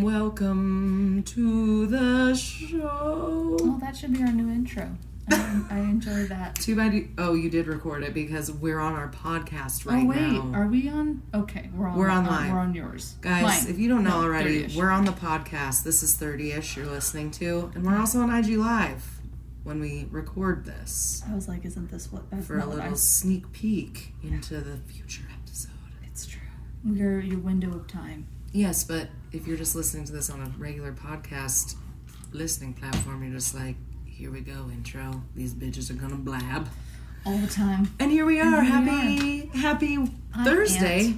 Welcome to the show. Oh, that should be our new intro. I enjoy that. Too bad you did record it because we're on our podcast right now. Oh, wait. Are we on? Okay, we're on live. We're on yours. Guys, Mine. if you don't know already, 30-ish. we're on the podcast. This is 30-ish you're listening to. And we're also on IG Live when we record this. I was like, isn't this what... For a little sneak peek into the future episode. It's true. We're your window of time. Yes, but if you're just listening to this on a regular podcast listening platform, you're just like, here we go, intro. These bitches are gonna blab. All the time. And here we are. Happy Thursday.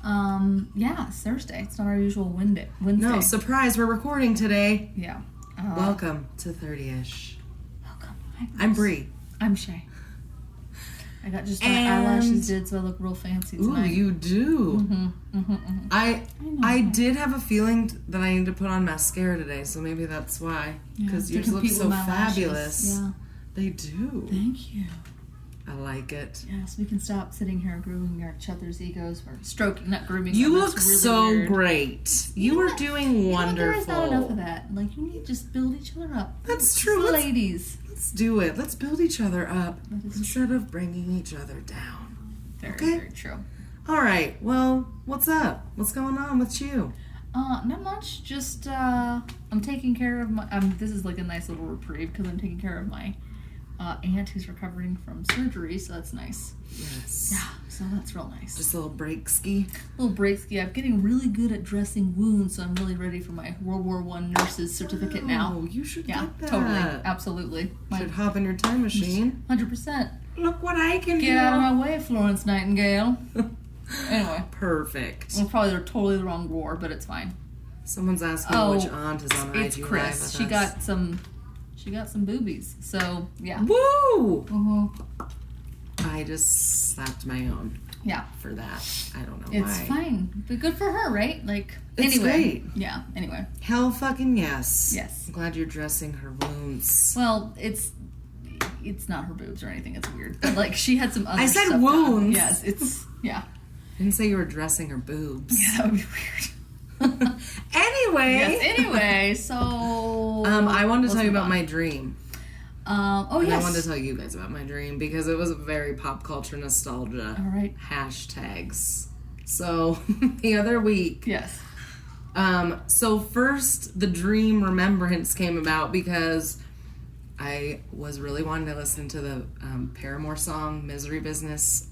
Yeah, it's Thursday. It's not our usual Wednesday. No, surprise, we're recording today. Yeah. Welcome to 30-ish. Welcome. I'm Brie. I'm Shay. I got just my eyelashes did, so I look real fancy tonight. Ooh, you do. Mm-hmm. I did have a feeling that I need to put on mascara today, so maybe that's why. Because yours look so fabulous. Yeah. They do. Thank you. I like it. Yes, we can stop sitting here grooming each other's egos. Or stroking, not grooming. You look really so weird. Great. You are doing wonderful. There is not enough of that. Like, you need to just build each other up. That's true. Ladies. Let's do it. Let's build each other up instead of bringing each other down. Very true. All right. Well, what's up? What's going on with you? Not much. Just I'm taking care of my. This is like a nice little reprieve because I'm taking care of my aunt who's recovering from surgery, so that's nice. Yes. Yeah. So that's real nice. Just a little break ski. I'm getting really good at dressing wounds, so I'm really ready for my World War I nurse's certificate now. Oh, you should get that. Totally, absolutely. Should hop in your time machine. 100%. Look what I can do. Get out of my way, Florence Nightingale. Anyway. Perfect. Well, probably they're totally the wrong war, but it's fine. Someone's asking which aunt is on IG Live. It's Chris. She got some boobies. So yeah. Woo! Mm-hmm. I just slapped my own. Yeah. For that. I don't know why. It's fine. But good for her, right? Like, it's great. Yeah, anyway. Hell fucking yes. Yes. I'm glad you're dressing her wounds. Well, it's not her boobs or anything. It's weird. But, like, she had some other I said stuff wounds. Done. Yes, yeah. I didn't say you were dressing her boobs. Yeah, that would be weird. Anyway, so... I wanted to tell you about my dream. Yes. I wanted to tell you guys about my dream because it was very pop culture nostalgia. All right. Hashtags. So, the other week. Yes. So first, the dream remembrance came about because I was really wanting to listen to the Paramore song, Misery Business,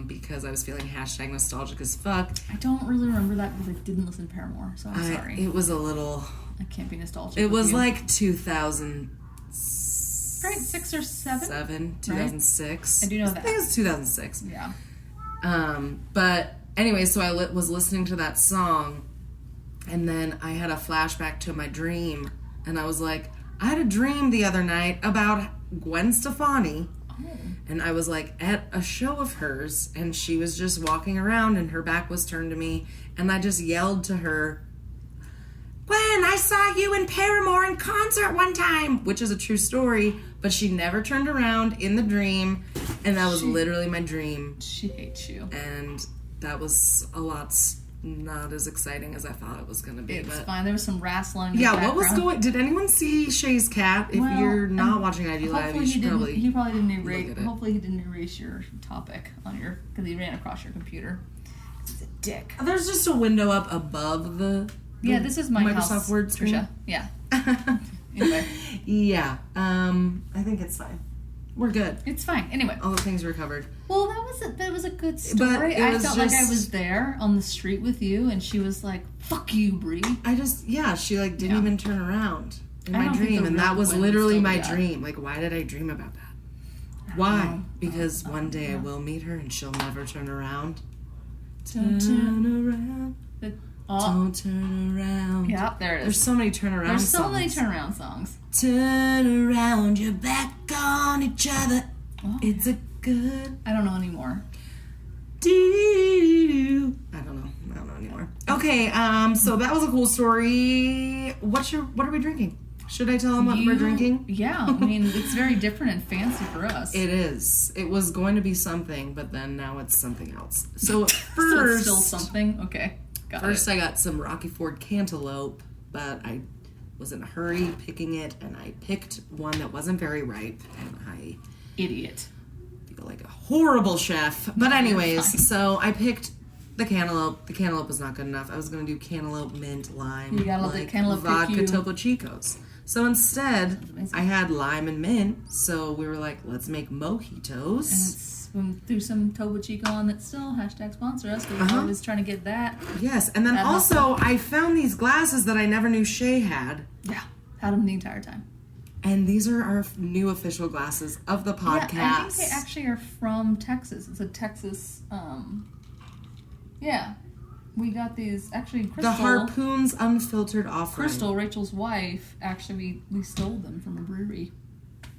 because I was feeling hashtag nostalgic as fuck. I don't really remember that because I didn't listen to Paramore, so I'm sorry. It was a little... I can't be nostalgic. It was like 2000... Right, 6 or 7? 2006. Right? I do know that. I think it was 2006. Yeah. But anyway, so I was listening to that song, and then I had a flashback to my dream, and I was like, I had a dream the other night about Gwen Stefani, and I was like at a show of hers, and she was just walking around, and her back was turned to me, and I just yelled to her, Gwen, I saw you in Paramore in concert one time, which is a true story, but she never turned around in the dream, and that was literally my dream. She hates you. And that was a lot not as exciting as I thought it was going to be. It's fine. There was some wrestling. Yeah, what was going... Did anyone see Shay's cat? If you're not watching IG Live, you should probably... He probably didn't erase... Hopefully he didn't erase your topic on your... Because he ran across your computer. He's a dick. There's just a window up above the... Yeah, this is my Microsoft house, Word screen. Trisha. Yeah. Anyway. Yeah. I think it's fine. We're good. It's fine. Anyway. All the things were covered. Well, that was a good story. I felt like I was there on the street with you, and she was like, "Fuck you, Brie." She like didn't even turn around in my dream, and that was Gwen literally was my still dream. Like, why did I dream about that? Why? Because one day I will meet her, and she'll never turn around. Turn around. Don't turn around. Yeah, there it is. There's so many turnaround songs. There's so many turnaround songs. Turn around, you're back on each other. Oh, it's a good... I don't know anymore. I don't know anymore. anymore. Okay, so that was a cool story. What are we drinking? Should I tell them what we're drinking? Yeah, I mean, it's very different and fancy for us. It is. It was going to be something, but then now it's something else. So So first... it's still something? Okay, got First, it. I got some Rocky Ford Cantaloupe, but I was in a hurry picking it, and I picked one that wasn't very ripe, and I Idiot. feel like a horrible chef. But anyways, Fine. so I picked the cantaloupe. The cantaloupe was not good enough. I was going to do cantaloupe, mint, lime, You gotta love the cantaloupe vodka BBQ. Topo Chicos. So instead, amazing. I had lime and mint, so we were like, let's make mojitos. And we threw some Topo Chico on that still. Hashtag sponsor us. Because we're always trying to get that. Yes, and then That also, I found these glasses that I never knew Shay had. Yeah. Had them the entire time. And these are our new official glasses of the podcast. Yeah, I think they actually are from Texas. It's a Texas, yeah. We got these, actually, Crystal. The Harpoons Unfiltered Offering. Crystal, Rachel's wife, actually, we stole them from a brewery.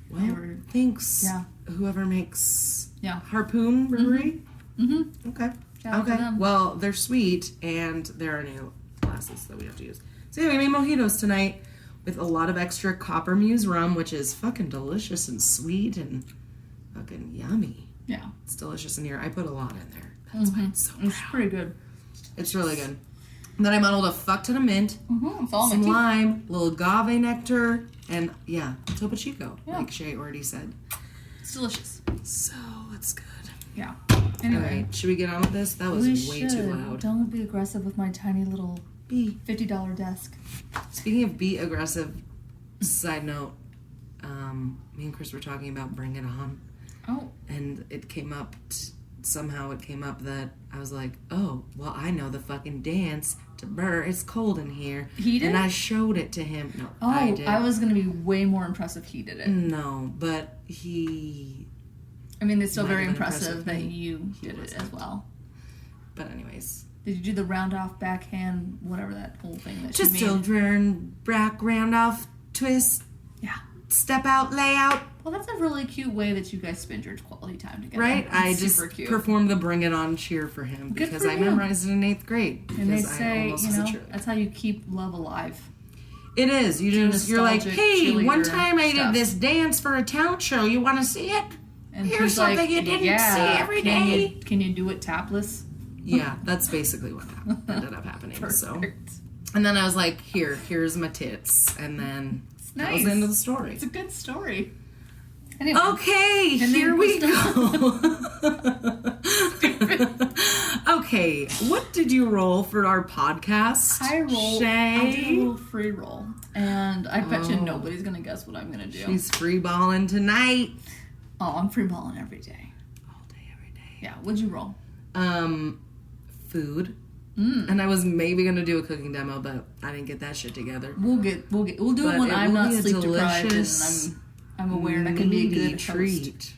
Well, thanks. Yeah. Whoever makes Yeah. Harpoon Brewery. Mm-hmm. Okay. Shout out to them. Well, they're sweet, and there are new glasses that we have to use. So anyway, we made mojitos tonight with a lot of extra Copper Muse rum, which is fucking delicious and sweet and fucking yummy. Yeah. It's delicious in here. I put a lot in there. That's why it's so It's proud. pretty good. It's really good. And then I muddled a fuck ton of mint, Mm-hmm. It's all some minty. lime, little agave nectar, and yeah, Topo Chico, Yeah. like Shay already said. It's delicious. So that's good. Yeah. All Anyway. right, should we get on with this? That was We way should. too loud. Don't be aggressive with my tiny little Be $50 desk. speaking of be aggressive. Side note, me and Chris were talking about Bring It On, Oh. and it came up. Somehow it came up that I was like, oh, well, I know the fucking dance to Burr. It's cold in here. He did? And I showed it to him. No, Oh, I did. I was going to be way more impressed if he did it. No, but he. I mean, it's still Might very have been impressive impressive. that you He did it wasn't. as well. But anyways, Did you do the round off backhand, whatever that whole thing that just you made? children, back, round off, twist, Yeah. step out, lay out. Well, that's a really cute way that you guys spend your quality time together. Right? It's I just super cute. performed the Bring It On cheer for him Good because for I you. memorized it in 8th grade. And they because I say, almost you was a know, cheerleader. that's how you keep love alive. It is. You just you're like, nostalgic hey, one cheerleader time I stuff. did this dance for a talent show. You want to see it? And Here's she's like, something you didn't yeah, see every can day. can you do it topless? Yeah, that's basically what ended up happening. So, Perfect. and then I was like, here's my tits, and then that was the end of the story. It's a good story. Anyway. Okay, And then here we Crystal- go. Okay, what did you roll for our podcast? I did a Shay? little free roll. And I bet you Oh. nobody's going to guess what I'm going to do. She's free balling tonight. Oh, I'm free balling every day. All day, every day. Yeah, what'd you roll? Food. And I was maybe gonna do a cooking demo, but I didn't get that shit together. We'll do But it when it I'm will not be a sleep deprived delicious, and I'm aware that can be a meaty good treat. host.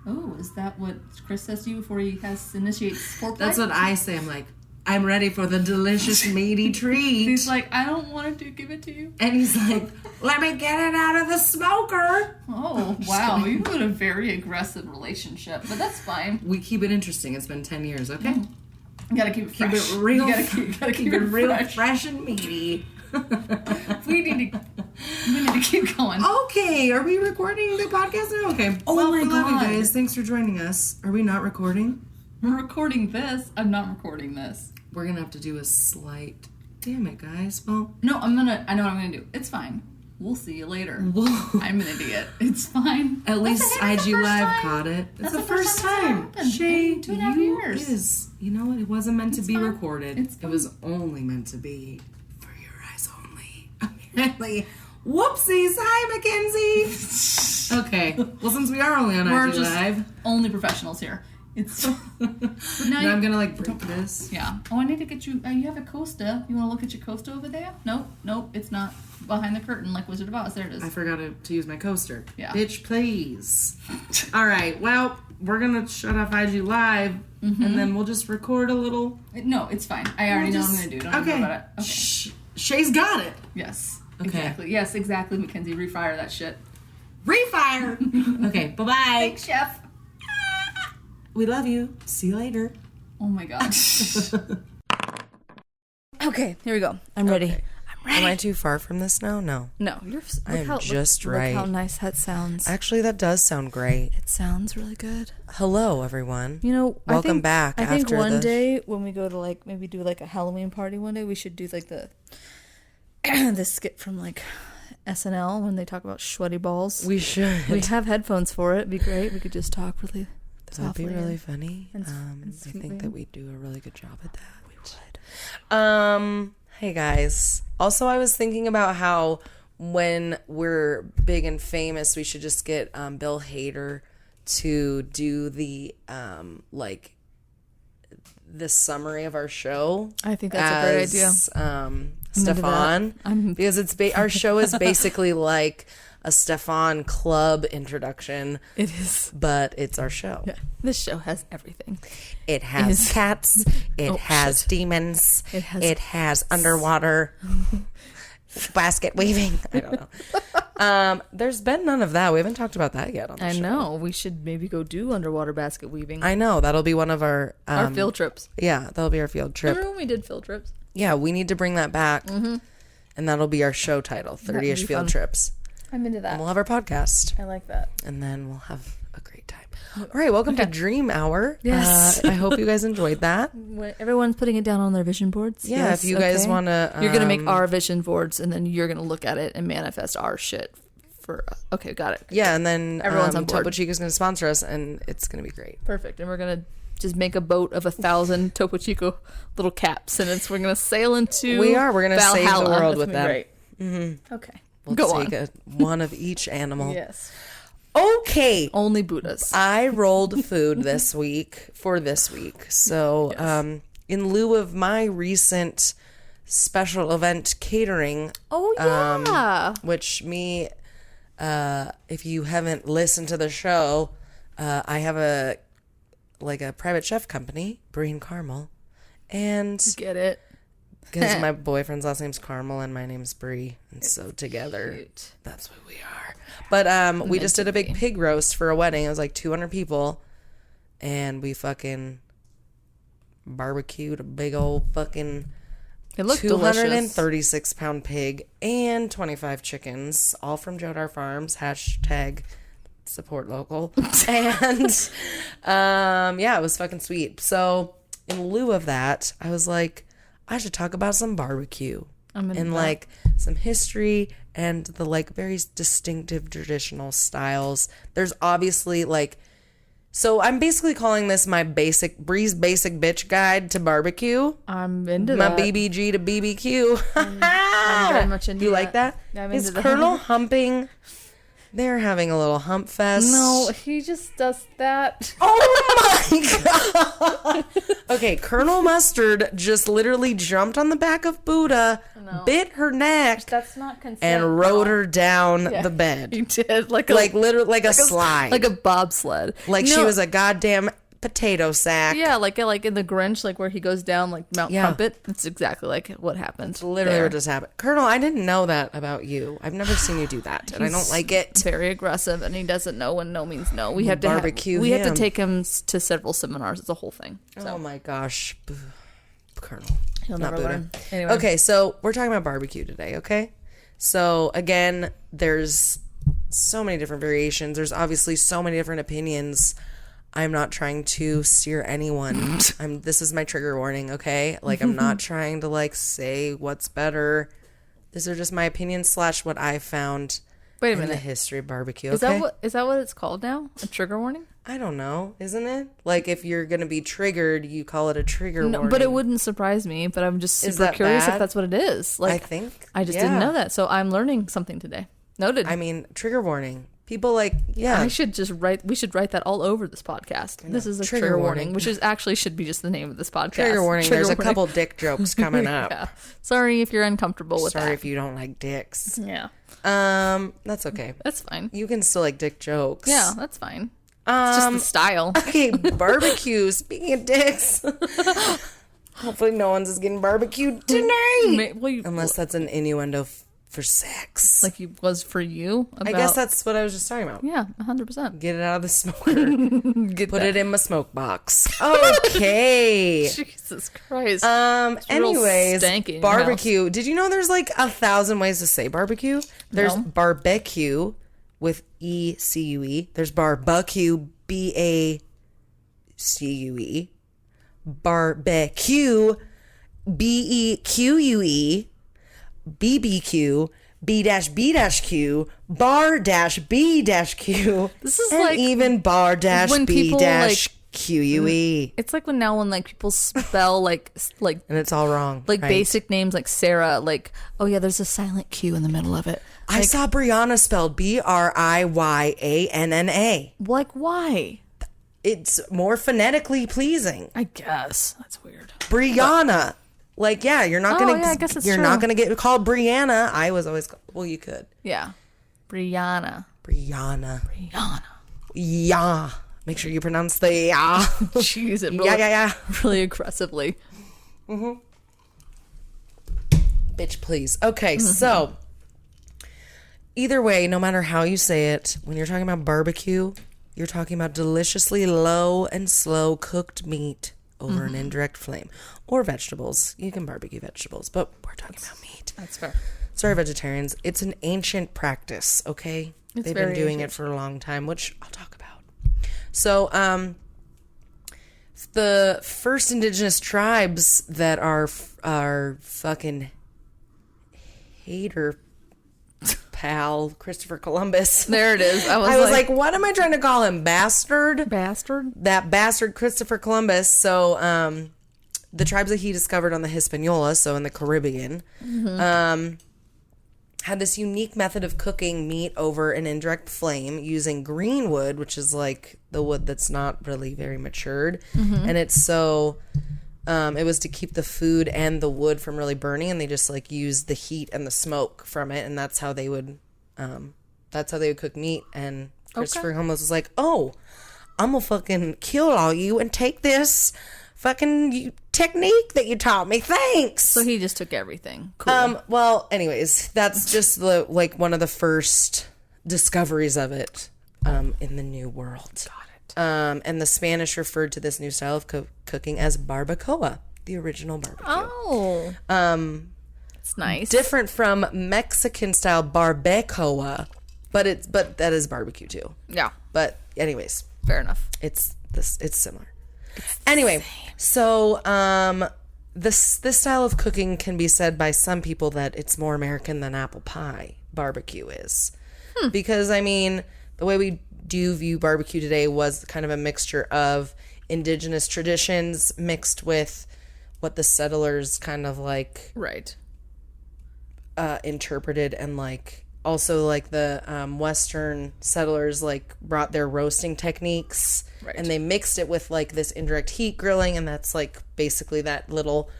Oh, is that what Chris says to you before he initiates foreplay? That's what I say. I'm like, I'm ready for the delicious meaty treat. He's like, I don't want to give it to you. And he's like, let me get it out of the smoker. Oh, wow. You have a very aggressive relationship, but that's fine. We keep it interesting. It's been 10 years, okay? You gotta keep it Keep fresh. it real, You gotta keep it real fresh. fresh and meaty. We need to keep going. Okay, are we recording the podcast now? Okay. Oh well, my we love you God. guys. Thanks for joining us. Are we not recording? We're recording this. I'm not recording this. We're gonna have to do a slight. Damn it, guys. Well, No, I know what I'm gonna do. It's fine. We'll see you later. whoa. I'm an idiot. It's fine. At least That's the IG first Live time. caught it. It's That's the the first first time time. it's happened Shay, in 2.5 you years. is. You know what? It wasn't meant to It's be fine. recorded. It's It fine. was only meant to be for your eyes only. Apparently. Whoopsies. Hi, Mackenzie. Okay. Well, since we are only on We're IG just Live. only professionals here. It's but now Now I'm gonna like break this. yeah. Oh, I need to get you. You have a Costa. You want to look at your Costa over there? Nope. It's not behind the curtain like Wizard of Oz. There it is. I forgot to use my coaster. Yeah. Bitch, please. All right. Well, we're gonna shut off IG Live, and then we'll just record a little. No, it's fine. I already know what I'm gonna do. Don't worry about it. Okay. Shay's got it. Yes. Okay. Exactly. Yes, exactly, Mackenzie. Refire that shit. Refire. Okay. Bye bye. Thanks, chef. We love you. See you later. Oh my gosh. Okay, here we go. I'm ready. Okay. I'm ready. Am I too far from this now? No. No, I'm just right. Look how nice that sounds. Actually, that does sound great. It sounds really good. Hello, everyone. You know, welcome back. I think one day when we go to like maybe do like a Halloween party one day, we should do like the the skit from like SNL when they talk about sweaty balls. We should. We have headphones for it. It'd be great. We could just talk really softly. That'd be really funny. And I think that we do a really good job at that. We would. Hey guys. Also, I was thinking about how when we're big and famous, we should just get Bill Hader to do the like the summary of our show. I think that's a great idea. Stefan, because it's our show is basically like a Stefan Club introduction. It is, but it's our show. Yeah. This show has everything. It has cats. It has demons. It has underwater basket weaving. I don't know. There's been none of that. We haven't talked about that yet on the show. I know. We should maybe go do underwater basket weaving. I know. That'll be one of our field trips. Yeah, that'll be our field trip. Remember when we did field trips? Yeah, we need to bring that back. Mm-hmm. And that'll be our show title, 30-ish Field Trips. I'm into that. And we'll have our podcast. I like that. And then we'll have a great time. All right, welcome to Dream Hour. Yes. I hope you guys enjoyed that. Everyone's putting it down on their vision boards. Yeah, yes, if you guys want to... you're going to make our vision boards, and then you're going to look at it and manifest our shit. Okay, got it. Yeah, and then everyone's on board. Topo Chico's going to sponsor us, and it's going to be great. Perfect. And we're going to just make a boat of 1,000 Topo Chico little caps, and we're going to sail into We're going to save the world with them. Great. Mm-hmm. Okay. We'll take one of each animal. Yes. Okay. Only Buddhas. I rolled food this week. So yes. In lieu of my recent special event catering. Oh, yeah. Which if you haven't listened to the show, I have a private chef company, Brie and Carmel. And get it? Because my boyfriend's last name's Carmel and my name's Brie. And so together, cute. That's what we are. But we just did a big pig roast for a wedding. It was like 200 people. And we fucking barbecued a big old fucking 236-pound pig and 25 chickens, all from Jodar Farms. # support local. And yeah, it was fucking sweet. So in lieu of that, I was like, I should talk about some barbecue and like some history and the like very distinctive traditional styles. There's obviously like, so I'm basically calling this my Brie's basic bitch guide to barbecue. I'm into my that. BBG to BBQ. I'm very much into You like that? Yeah, Is Colonel humping? They're having a little hump fest. No, he just does that. Oh my god! Okay, Colonel Mustard just literally jumped on the back of Buddha, bit her neck, that's not consent, and rode her down the bed. He did like a slide, like a bobsled, she was a goddamn potato sack. Yeah, like in the Grinch, like where he goes down like Mount Crumpet. That's exactly like what happened. Literally what just happened. Colonel, I didn't know that about you. I've never seen you do that, and I don't like it. Very aggressive, and he doesn't know when no means no. We have to take him to several seminars. It's a whole thing. So. Oh my gosh, Colonel. He'll never learn. Anyway. Okay, so we're talking about barbecue today. Okay, so again, there's so many different variations. There's obviously so many different opinions. I'm not trying to steer anyone. This is my trigger warning, okay? Like, I'm not trying to, like, say what's better. These are just my opinions / what I found in the history of barbecue, okay? Is that what it's called now? A trigger warning? I don't know. Isn't it? Like, if you're going to be triggered, you call it a trigger warning. But it wouldn't surprise me, but I'm just super curious if that's what it is. Like, I think. I just didn't know that, so I'm learning something today. Noted. I mean, trigger warning. People we should write that all over this podcast. This is a trigger warning, which should be just the name of this podcast. Trigger warning. There's a couple dick jokes coming up. Yeah. Sorry if you're uncomfortable with that. Sorry if you don't like dicks. Yeah. That's okay. That's fine. You can still like dick jokes. Yeah, that's fine. It's just the style. Okay, barbecue. Speaking of dicks. Hopefully no one's getting barbecued tonight. Unless that's an innuendo for sex. Like he was for you? I guess that's what I was just talking about. Yeah, 100%. Get it out of the smoker. Put it in my smoke box. Okay. Jesus Christ. Anyways, stanky in your barbecue. Did you know there's like 1,000 ways to say barbecue? There's No. barbecue with E-C-U-E. There's barbecue, B-A-C-U-E. Barbecue, B-E-Q-U-E. BBQ, B-B-Q, bar-B-Q. This is and like even when people, like, bar-B-Q-U-E. it's like when now when like people spell like And it's all wrong. like right? basic names like Sarah, like, oh yeah, there's a silent Q in the middle of it. I saw Brianna spelled B-R-I-Y-A-N-N-A. Like, why? It's more phonetically pleasing. I guess that's weird. Brianna. Like, yeah, you're not gonna. yeah, I guess it's you're true. not gonna get called Brianna. I was always. Well, you could. Yeah, Brianna. Brianna. Yeah. Make sure you pronounce the yeah. Jeez, it really, yeah. really aggressively. Bitch, please. Okay, so either way, no matter how you say it, when you're talking about barbecue, you're talking about deliciously low and slow cooked meat over an indirect flame. Or vegetables. You can barbecue vegetables, but we're talking about meat. That's fair. Sorry, vegetarians. It's an ancient practice, okay? It's They've been very doing ancient. it for a long time, which I'll talk about. So, the first indigenous tribes that are fucking hater pal Christopher Columbus. There it is. I was like, what am I trying to call him? Bastard? That bastard Christopher Columbus. So, the tribes that he discovered on the Hispaniola, so in the Caribbean, had this unique method of cooking meat over an indirect flame using green wood, which is like the wood that's not really very matured. And it's so, it was to keep the food and the wood from really burning, and they just like used the heat and the smoke from it, and that's how they would cook meat. And Christopher Columbus was like, oh, I'm gonna fucking kill all you and take this fucking technique that you taught me. Thanks. So he just took everything. Cool. Well, anyways, that's just one of the first discoveries of it in the New World. Got it. And the Spanish referred to this new style of cooking as barbacoa, the original barbecue. Oh. It's nice. Different from Mexican style barbacoa, but that is barbecue too. Yeah. But anyways, Fair enough. it's similar. Anyway, so this style of cooking can be said by some people that it's more American than apple pie barbecue is. Because, I mean, the way we do view barbecue today was kind of a mixture of indigenous traditions mixed with what the settlers kind of like Right. interpreted, and like also like the Western settlers like brought their roasting techniques. Right. And they mixed it with like this indirect heat grilling, and that's like basically that little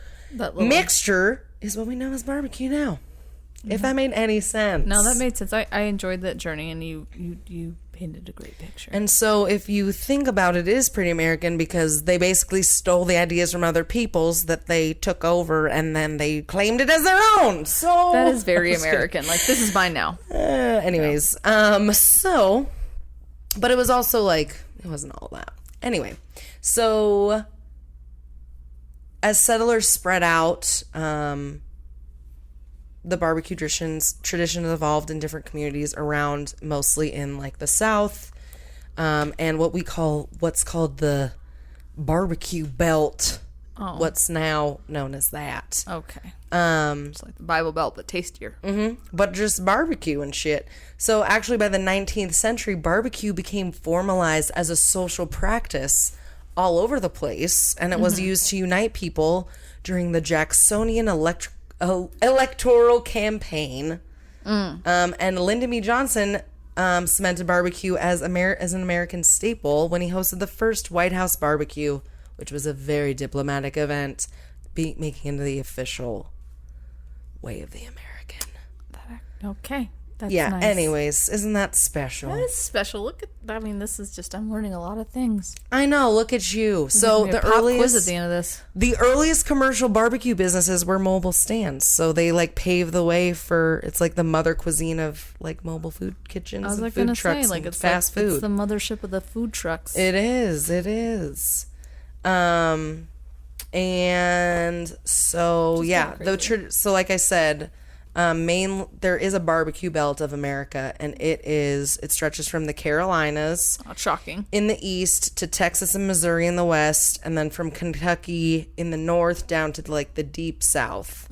mixture is what we know as barbecue now. If that made any sense. No, that made sense. I enjoyed that journey, and you painted a great picture. And so if you think about it, it is pretty American because they basically stole the ideas from other peoples that they took over, and then they claimed it as their own. So That is very American. Like, this is mine now. Anyways, so, but it was also like, it wasn't all that. Anyway, so as settlers spread out, the barbecue traditions evolved in different communities around, mostly in like the South, and what's called the barbecue belt. Oh. What's now known as that. Okay. It's like the Bible Belt, but tastier. But just barbecue and shit. So actually by the 19th century, barbecue became formalized as a social practice all over the place, and it was used to unite people during the Jacksonian electoral campaign. And Lyndon B. Johnson cemented barbecue as an American staple when he hosted the first White House barbecue, which was a very diplomatic event, making it the official way of the American. Okay. That's yeah. nice. Anyways, isn't that special? That is special. Look at, I mean, this is just, I'm learning a lot of things. I know. Look at you. So There's gonna be a pop quiz at the end of this. The earliest commercial barbecue businesses were mobile stands. So they like paved the way for, it's like the mother cuisine of like mobile food kitchens. I was and like food gonna trucks say, like and it's fast food. It's the mothership of the food trucks. It is. It is. And so yeah, so like I said, there is a barbecue belt of America, and it stretches from the Carolinas, Not shocking, in the east to Texas and Missouri in the west, and then from Kentucky in the north down to like the deep south.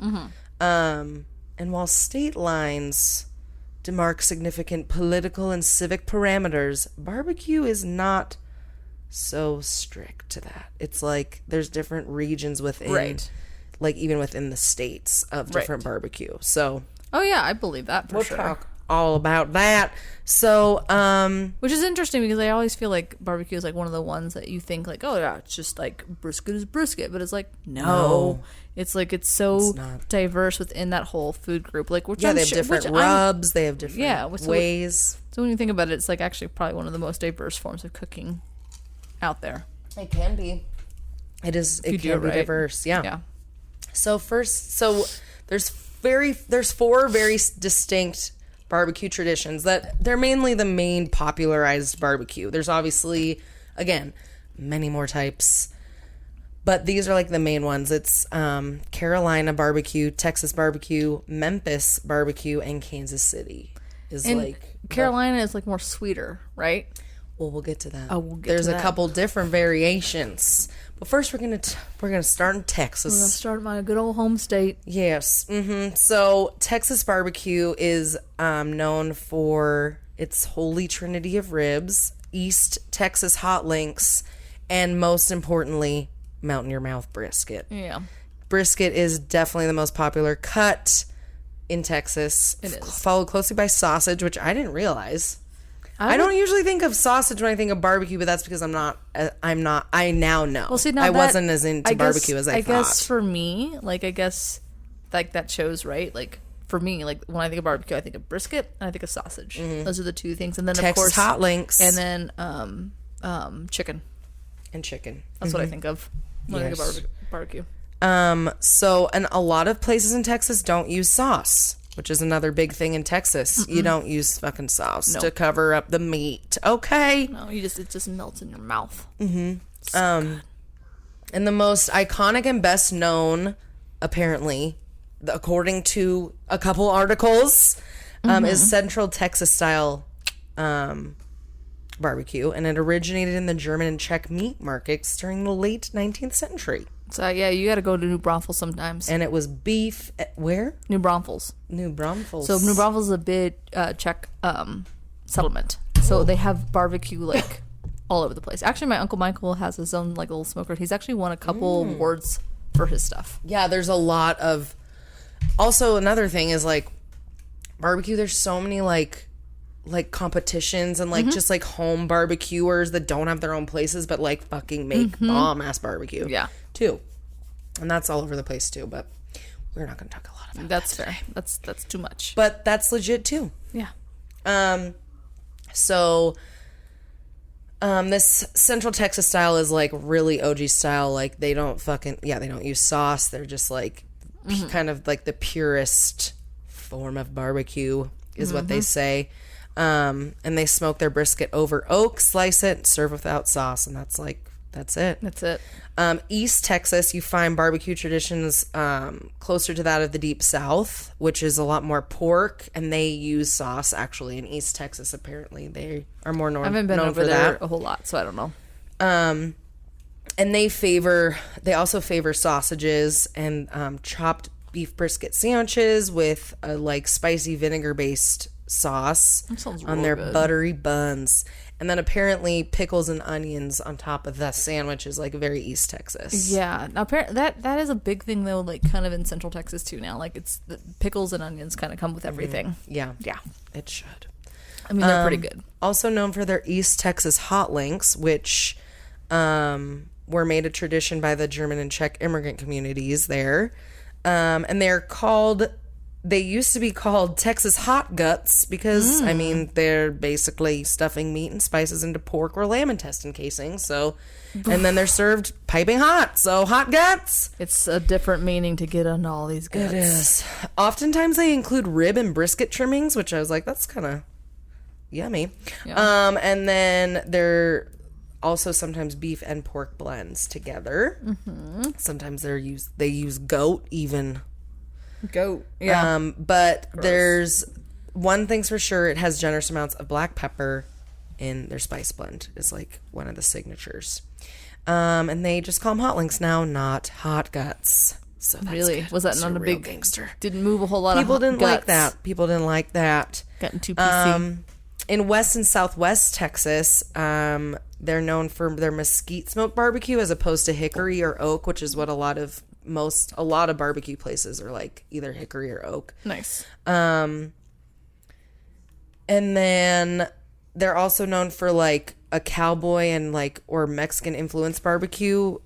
And while state lines demark significant political and civic parameters, barbecue is not so strict to that. It's like there's different regions within, like even within the states of different barbecue. So, oh yeah, I believe that for sure. Talk all about that. So, which is interesting because I always feel like barbecue is like one of the ones that you think like, oh yeah, it's just like brisket is brisket, but it's like no. It's like it's so diverse within that whole food group. Like which they have different rubs, they have different ways. So when you think about it, it's like actually probably one of the most diverse forms of cooking out there. It can be. It is. It can be diverse. Yeah. So there's 4 very distinct barbecue traditions that they're mainly the main popularized barbecue. There's obviously, again, many more types, but these are like the main ones. It's Carolina barbecue, Texas barbecue, Memphis barbecue, and Kansas City is Carolina is like more sweeter, right? Well, we'll get to that. There's a couple different variations, but first we're gonna start in Texas. We're gonna start in my good old home state. Yes. So Texas barbecue is known for its holy trinity of ribs, East Texas hot links, and most importantly, melt in your mouth brisket. Yeah. Brisket is definitely the most popular cut in Texas. It is. Followed closely by sausage, which I didn't realize. I don't usually think of sausage when I think of barbecue, but that's because I now know. Well, see, I wasn't as into barbecue as I thought. I guess for me, like that shows, right? Like for me, like when I think of barbecue, I think of brisket and I think of sausage. Those are the two things, and then Texas of course hot links, and then chicken. And chicken. That's what I think of when I think of barbecue. So, and a lot of places in Texas don't use sauce, which is another big thing in Texas. You don't use fucking sauce to cover up the meat. Okay. No, it just melts in your mouth. And the most iconic and best known, apparently, according to a couple articles, is Central Texas style barbecue, and it originated in the German and Czech meat markets during the late 19th century. So yeah, you got to go to New Braunfels sometimes. And it was beef. Where? New Braunfels. New Braunfels. So New Braunfels is a big Czech settlement. So they have barbecue like all over the place. Actually, my Uncle Michael has his own like little smoker. He's actually won a couple awards for his stuff. Yeah, there's a lot of. Also, another thing is like barbecue. There's so many like competitions and like just like home barbecuers that don't have their own places but like fucking make bomb ass barbecue. Yeah. Too. And that's all over the place too, but we're not going to talk a lot about that's fair. That's too much. But that's legit too. Yeah. So this Central Texas style is like really OG style. Like they don't use sauce. They're just like kind of like the purest form of barbecue is what they say. And they smoke their brisket over oak, slice it, serve without sauce, and that's it. That's it. East Texas, you find barbecue traditions closer to that of the Deep South, which is a lot more pork, and they use sauce actually. In East Texas, apparently, they are more known. I haven't been over there a whole lot, so I don't know. And they also favor sausages and chopped beef brisket sandwiches with a like spicy vinegar based sauce on their buttery buns. And then apparently pickles and onions on top of the sandwich is like very East Texas. Yeah. Now that is a big thing though, like kind of in Central Texas too now. Like it's the pickles and onions kind of come with everything. Yeah. Yeah. It should. I mean, they're pretty good. Also known for their East Texas hot links, which were made a tradition by the German and Czech immigrant communities there. And they're called they used to be called Texas hot guts because, I mean, they're basically stuffing meat and spices into pork or lamb intestine casings. So, and then they're served piping hot. So, hot guts. It's a different meaning to get on all these guts. It is. Oftentimes they include rib and brisket trimmings, which I was like, that's kind of yummy. Yeah. And then they're also sometimes beef and pork blends together. Sometimes they use goat even. Goat. Yeah. But there's one thing's for sure, it has generous amounts of black pepper in their spice blend. Is like one of the signatures. And they just call them hot links now, not hot guts. So that's really good. Was that It's not a big gangster? Didn't move a whole lot People of didn't guts. like that. People didn't like that. Gotten too PC. In West and Southwest Texas, they're known for their mesquite smoked barbecue as opposed to hickory or oak, which is what a lot of barbecue places are like, either hickory or oak. Nice. And then they're also known for like a cowboy and like or Mexican influenced barbecue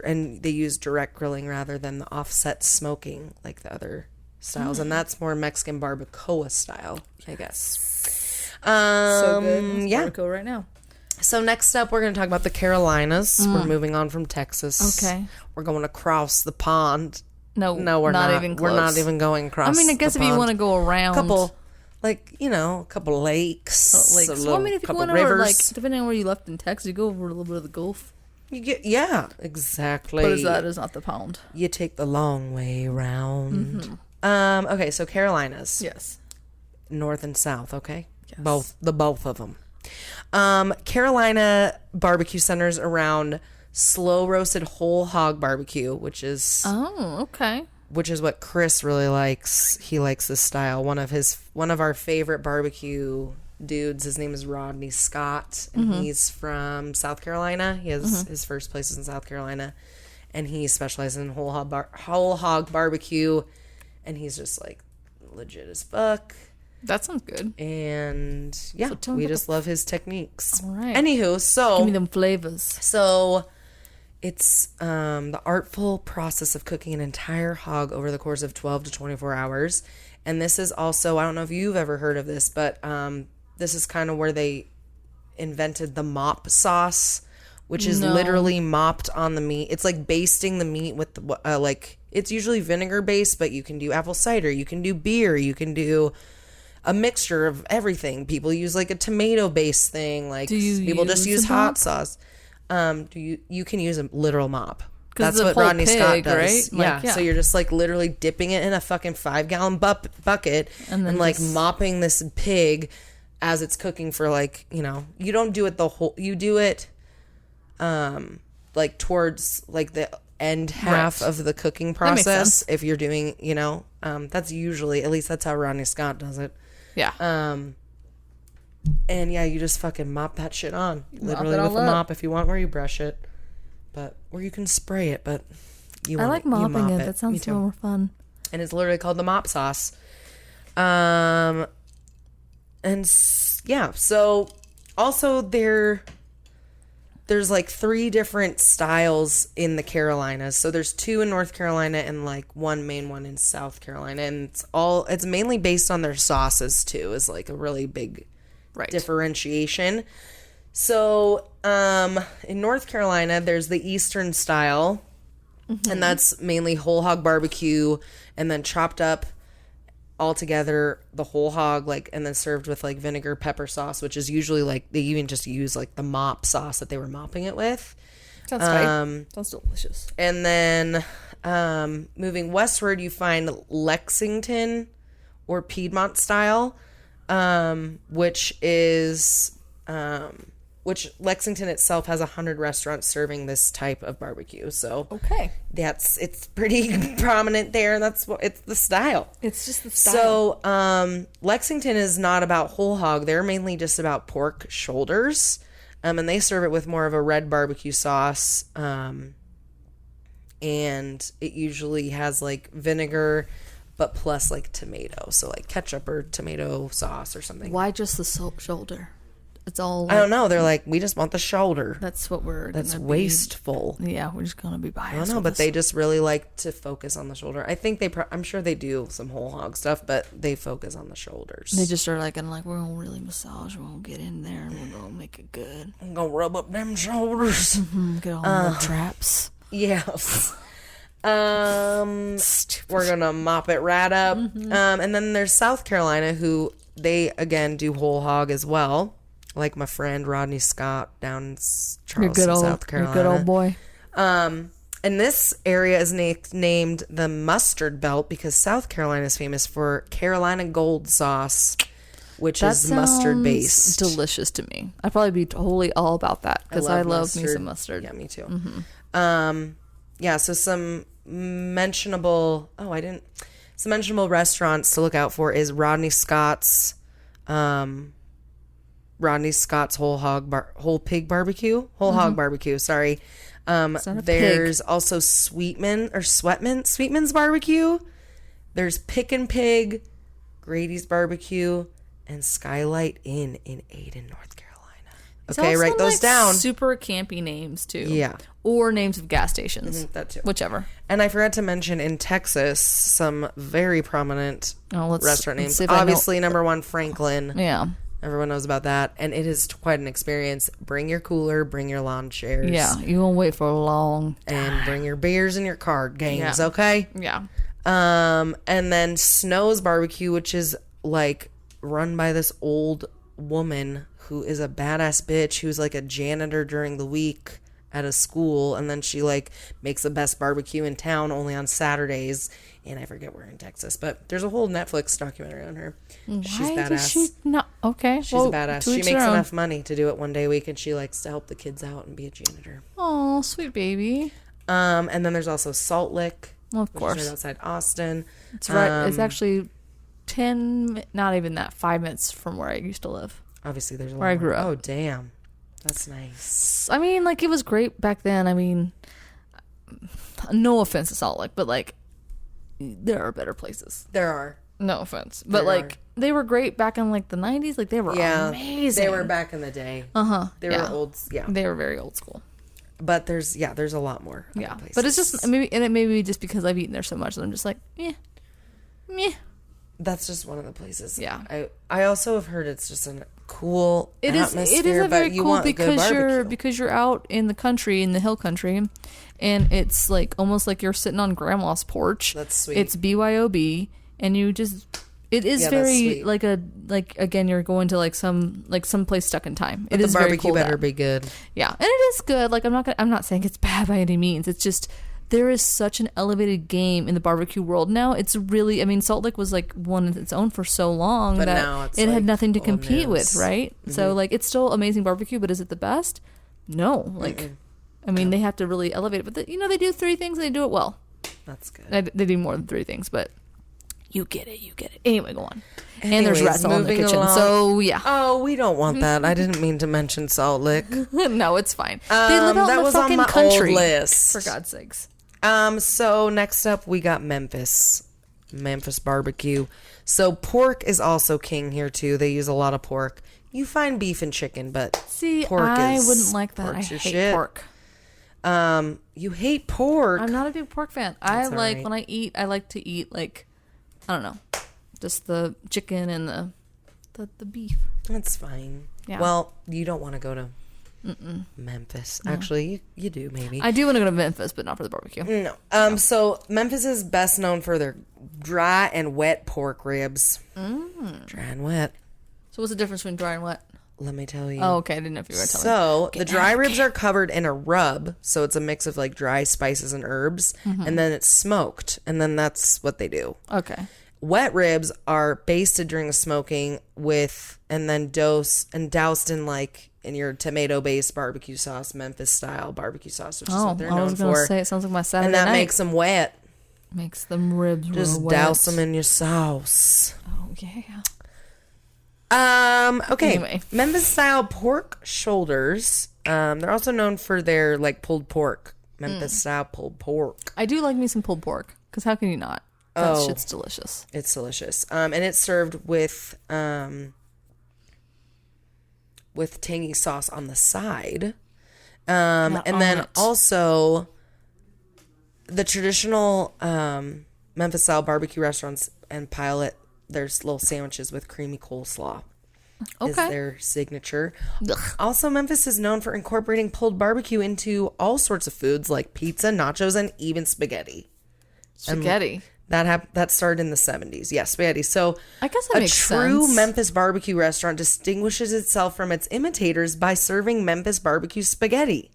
and they use direct grilling rather than the offset smoking like the other styles, and that's more Mexican barbacoa style, I guess. So good. Yeah. Barbacoa right now. So next up, we're going to talk about the Carolinas. We're moving on from Texas. Okay. We're going across the pond. No, we're not even close. We're not even going across. I mean, I guess if you want to go around, a couple lakes. Well, I mean, if you went over, like, depending on where you left in Texas, you go over a little bit of the Gulf. Yeah, exactly. But that is not the pond. You take the long way around. Okay, so Carolinas. Yes. North and south. Okay. Yes. Both of them. Carolina barbecue centers around slow roasted whole hog barbecue, which is what Chris really likes. He likes this style. One of our favorite barbecue dudes, his name is Rodney Scott, and he's from South Carolina. He has his first place is in South Carolina, and he specializes in whole hog barbecue, and he's just like legit as fuck. That sounds good. And yeah, so we just love his techniques. All right. Anywho, so give me them flavors. So it's the artful process of cooking an entire hog over the course of 12 to 24 hours. And this is also, I don't know if you've ever heard of this, but this is kind of where they invented the Mop Sauce, which is literally mopped on the meat. It's like basting the meat with it's usually vinegar based, but you can do apple cider, you can do beer, you can do a mixture of everything. People use like a tomato based thing. Like people just use hot sauce. You can use a literal mop. That's what Rodney Scott does. Right? Yeah. So you're just like literally dipping it in a fucking 5-gallon bucket and like mopping this pig as it's cooking for like, you don't do it you do it like towards like the end half of the cooking process. If you're doing, that's usually, at least that's how Rodney Scott does it. Yeah. And yeah, you just fucking mop that shit on. Literally with a mop if you want, where you brush it. Or you can spray it, but I like mopping it. That sounds more fun. And it's literally called the Mop Sauce. And yeah, so also there's like 3 different styles in the Carolinas. So there's 2 in North Carolina and like one main one in South Carolina, and it's mainly based on their sauces too, is like a really big differentiation. So in North Carolina there's the Eastern style, and that's mainly whole hog barbecue and then chopped up all together, the whole hog, like, and then served with like vinegar pepper sauce, which is usually like they even just use like the mop sauce that they were mopping it with. Sounds tight. Sounds delicious. And then moving westward, you find Lexington or Piedmont style, which Lexington itself has 100 restaurants serving this type of barbecue. So it's pretty prominent there. It's the style. It's just the style. So Lexington is not about whole hog. They're mainly just about pork shoulders, and they serve it with more of a red barbecue sauce. And it usually has like vinegar, but plus like tomato, so like ketchup or tomato sauce or something. Why just the shoulder? it's all. I don't know. They're like, we just want the shoulder. That's what we're. That's wasteful. Yeah, we're just gonna be biased. I don't know, but they just really like to focus on the shoulder. I think I'm sure they do some whole hog stuff, but they focus on the shoulders. They just are like, we're gonna really massage. We're gonna get in there and we're gonna make it good. I'm gonna rub up them shoulders. Get all the traps. Yes. We're gonna mop it right up. And then there's South Carolina, who they again do whole hog as well, like my friend Rodney Scott down in Charleston, South Carolina. Your good old boy. And this area is named the Mustard Belt because South Carolina is famous for Carolina Gold Sauce, which is mustard based. Delicious to me. I'd probably be totally all about that because I love me some mustard. Yeah, me too. Yeah, so some mentionable restaurants to look out for is Rodney Scott's whole pig barbecue. Hog barbecue, sorry. There's also Sweetman's barbecue. There's Pick and Pig, Grady's barbecue, and Skylight Inn in Ayden, North Carolina. Okay, write those down. Super campy names too. Yeah. Or names of gas stations. That too. Whichever. And I forgot to mention in Texas some very prominent restaurant names. Obviously, number one, Franklin. Yeah. Everyone knows about that. And it is quite an experience. Bring your cooler, bring your lawn chairs. Yeah, you won't wait for a long time. And bring your beers and your card games, okay? Yeah. And then Snow's Barbecue, which is like run by this old woman who is a badass bitch who's like a janitor during the week at a school, and then she like makes the best barbecue in town only on Saturdays, and I forget where in Texas, but there's a whole Netflix documentary on her. She's badass. Does she not? Okay, she's a badass. She makes enough money to do it one day a week, and she likes to help the kids out and be a janitor. Oh, sweet baby. And then there's also Salt Lick, of course, right outside Austin. It's right. It's actually 5 minutes from where I used to live. Obviously, there's a where I grew up. Oh, damn. That's nice. I mean, like, it was great back then. I mean, no offense to Salt Lake, but, like, there are better places. There are. No offense. But, like, they were great back in, like, the 90s. Like, they were amazing. They were back in the day. Uh-huh. They were old. Yeah. They were very old school. But there's a lot more. Yeah. But it's just, maybe, and it may be just because I've eaten there so much that I'm just like, meh. That's just one of the places. Yeah. I also have heard it's just a cool atmosphere. It is a very but you cool want because you're out in the country, in the hill country, and it's like almost like you're sitting on grandma's porch. That's sweet. It's BYOB, and you just it is very like again you're going to like some place stuck in time. But it is the barbecue very cool better be good. Yeah, and it is good. Like I'm not saying it's bad by any means. It's just there is such an elevated game in the barbecue world now. It's really, I mean, Salt Lake was like one of its own for so long but that it had nothing to compete with, right? Mm-hmm. So like it's still amazing barbecue, but is it the best? No. Like, I mean, they have to really elevate it. But, they do 3 things and they do it well. That's good. They do more than 3 things, but you get it. Anyway, go on. And there's rats all in the kitchen. Along. So, yeah. Oh, we don't want that. I didn't mean to mention Salt Lake. No, it's fine. They live out in the fucking country. Old list. For God's sakes. So next up we got Memphis barbecue. So pork is also king here too. They use a lot of pork. You find beef and chicken, but pork I wouldn't like that. I hate pork. You hate pork. I'm not a big pork fan. When I eat, I like to eat like, I don't know, just the chicken and the beef. That's fine. Yeah. Well, you don't want to go to Memphis. No. Actually, you do maybe. I do want to go to Memphis, but not for the barbecue. No. So Memphis is best known for their dry and wet pork ribs. Dry and wet. So what's the difference between dry and wet? Let me tell you. Oh, okay. I didn't know if you were telling me. So the dry ribs are covered in a rub. So it's a mix of like dry spices and herbs. And then it's smoked. And then that's what they do. Okay. Wet ribs are basted during the smoking and then doused in like in your tomato-based barbecue sauce, Memphis style barbecue sauce, which is what they're known for. I was going to say, it sounds like my Saturday night. And that night. makes them wet. Makes them ribs just wet. Douse them in your sauce. Oh, yeah. Okay. Anyway. Memphis style pork shoulders. They're also known for their like pulled pork. Memphis style pulled pork. I do like me some pulled pork, because how can you not? That shit's delicious. It's delicious. And it's served with with tangy sauce on the side. And then also the traditional Memphis style barbecue restaurants and Pilot, there's little sandwiches with creamy coleslaw. Is their signature. Ugh. Also, Memphis is known for incorporating pulled barbecue into all sorts of foods like pizza, nachos, and even spaghetti. Spaghetti. That started in the 70s. Yeah, spaghetti. So I guess that makes sense. A true Memphis barbecue restaurant distinguishes itself from its imitators by serving Memphis barbecue spaghetti.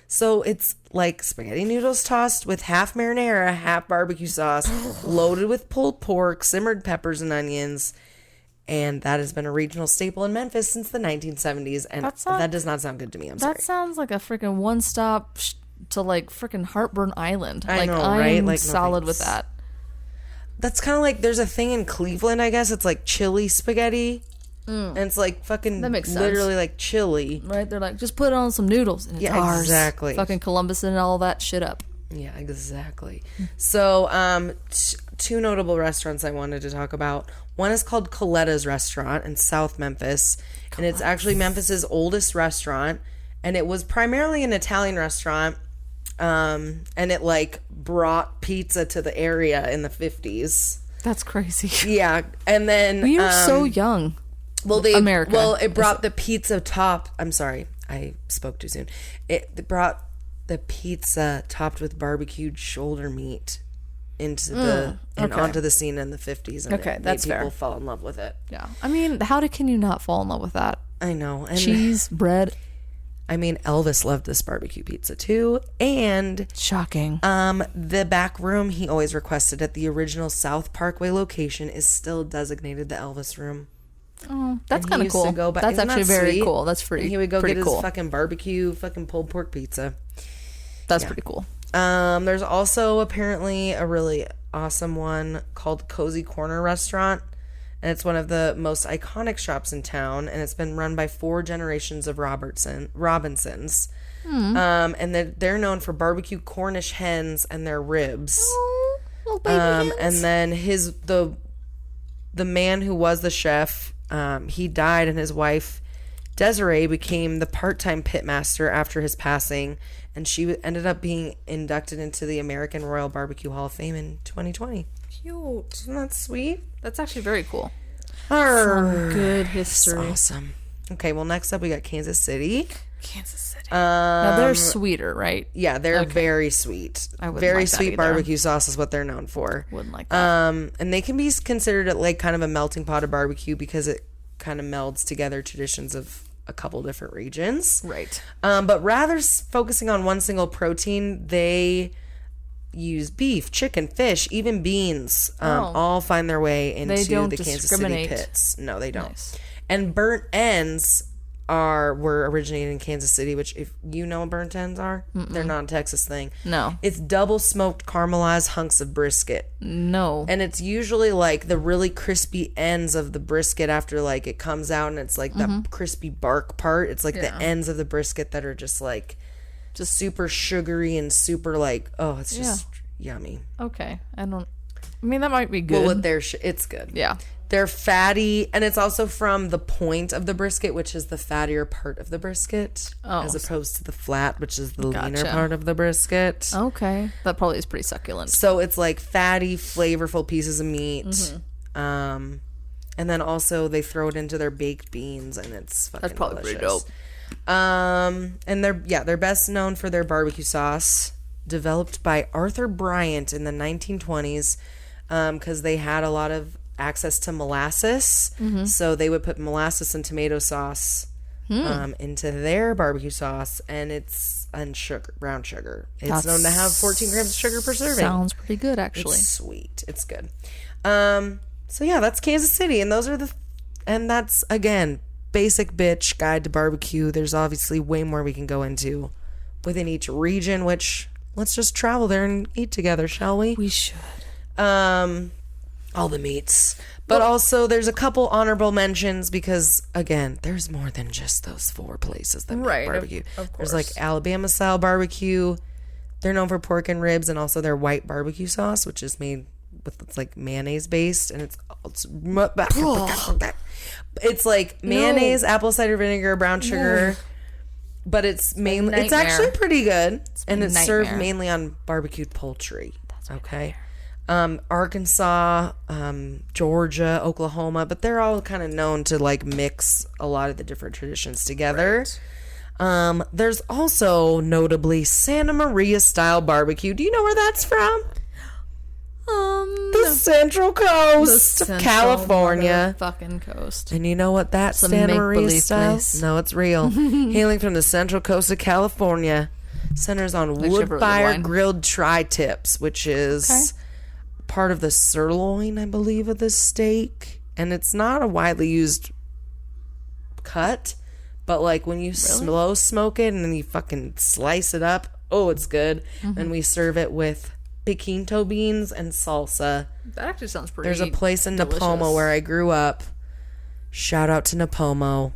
So it's like spaghetti noodles tossed with half marinara, half barbecue sauce, loaded with pulled pork, simmered peppers and onions. And that has been a regional staple in Memphis since the 1970s. And that does not sound good to me. I'm sorry. That sounds like a freaking one-stop to like freaking Heartburn Island. I know, right? I'm like, solid with that. That's kind of like, there's a thing in Cleveland, I guess. It's like chili spaghetti. And it's like fucking that makes sense. Literally like chili. Right? They're like, just put on some noodles. And it's ours. Exactly. Fucking Columbus and all that shit up. Yeah, exactly. So, two notable restaurants I wanted to talk about. One is called Coletta's Restaurant in South Memphis. And it's actually Memphis's oldest restaurant. And it was primarily an Italian restaurant. And it like brought pizza to the area in the 50s. That's crazy. Yeah. And then we are so young. Well, America. Well, it brought the pizza top. I'm sorry, I spoke too soon. It brought the pizza topped with barbecued shoulder meat into onto the scene in the 50s. And it made people fall in love with it. Yeah. I mean, can you not fall in love with that? I know. And cheese, bread. I mean, Elvis loved this barbecue pizza too. And shocking. The back room he always requested at the original South Parkway location is still designated the Elvis room. Oh, that's kind of cool. That's actually very cool. That's pretty. And he would go get his fucking barbecue, fucking pulled pork pizza. That's pretty cool. There's also apparently a really awesome one called Cozy Corner Restaurant, and it's one of the most iconic shops in town, and it's been run by 4 generations of Robinsons. And they're known for barbecue Cornish hens and their ribs. Oh, little baby hens. And then the man who was the chef, he died, and his wife Desiree became the part-time pitmaster after his passing, and she ended up being inducted into the American Royal Barbecue Hall of Fame in 2020. Cute. Isn't that sweet? That's actually very cool. Some good history. That's awesome. Okay, well, next up we got Kansas City. Now they're sweeter, right? Yeah, they're very sweet. Very sweet barbecue sauce is what they're known for. Wouldn't like that. And they can be considered like kind of a melting pot of barbecue because it kind of melds together traditions of a couple different regions. Right. But rather focusing on one single protein, they use beef, chicken, fish, even beans. All find their way into the Kansas City pits. No, they don't. Nice. And burnt ends were originated in Kansas City, which if you know what burnt ends are, they're not a Texas thing. No. It's double smoked caramelized hunks of brisket. No. And it's usually like the really crispy ends of the brisket after like it comes out, and it's like that crispy bark part. It's like the ends of the brisket that are just like super sugary and super like, oh, it's just yummy. Okay. I mean, that might be good. Well, it's good. Yeah. They're fatty, and it's also from the point of the brisket, which is the fattier part of the brisket, as opposed to the flat, which is the leaner part of the brisket. Okay. That probably is pretty succulent. So it's like fatty, flavorful pieces of meat. And then also they throw it into their baked beans, and it's fucking That's probably delicious. pretty dope. And they're best known for their barbecue sauce, developed by Arthur Bryant in the 1920s, because they had a lot of access to molasses, so they would put molasses and tomato sauce into their barbecue sauce, and it's brown sugar. It's known to have 14 grams of sugar per serving. Sounds pretty good, actually. It's sweet. It's good. So yeah, that's Kansas City, and that's again basic bitch guide to barbecue. There's obviously way more we can go into within each region, which let's just travel there and eat together, shall we? We should. All the meats. But also there's a couple honorable mentions because, again, there's more than just those 4 places that make barbecue. Of course. There's like Alabama style barbecue. They're known for pork and ribs, and also their white barbecue sauce, which is made with, it's like mayonnaise based, and it's It's like mayonnaise, apple cider vinegar, brown sugar. But it's mainly, it's actually pretty good. And it's served mainly on barbecued poultry. That's okay. Arkansas, Georgia, Oklahoma, but they're all kind of known to like mix a lot of the different traditions together. Right. There's also notably Santa Maria style barbecue. Do you know where that's from? The Central Coast of California. Fucking coast. And you know what that Santa Maria style? No, it's real. Hailing from the Central Coast of California, centers on wood-fired grilled tri-tips, which is part of the sirloin, I believe, of the steak. And it's not a widely used cut, but like when you slow smoke it and then you fucking slice it up, oh, it's good. And we serve it with piquinto beans and salsa. That actually sounds pretty There's a place in delicious. Napomo where I grew up. Shout out to Napomo,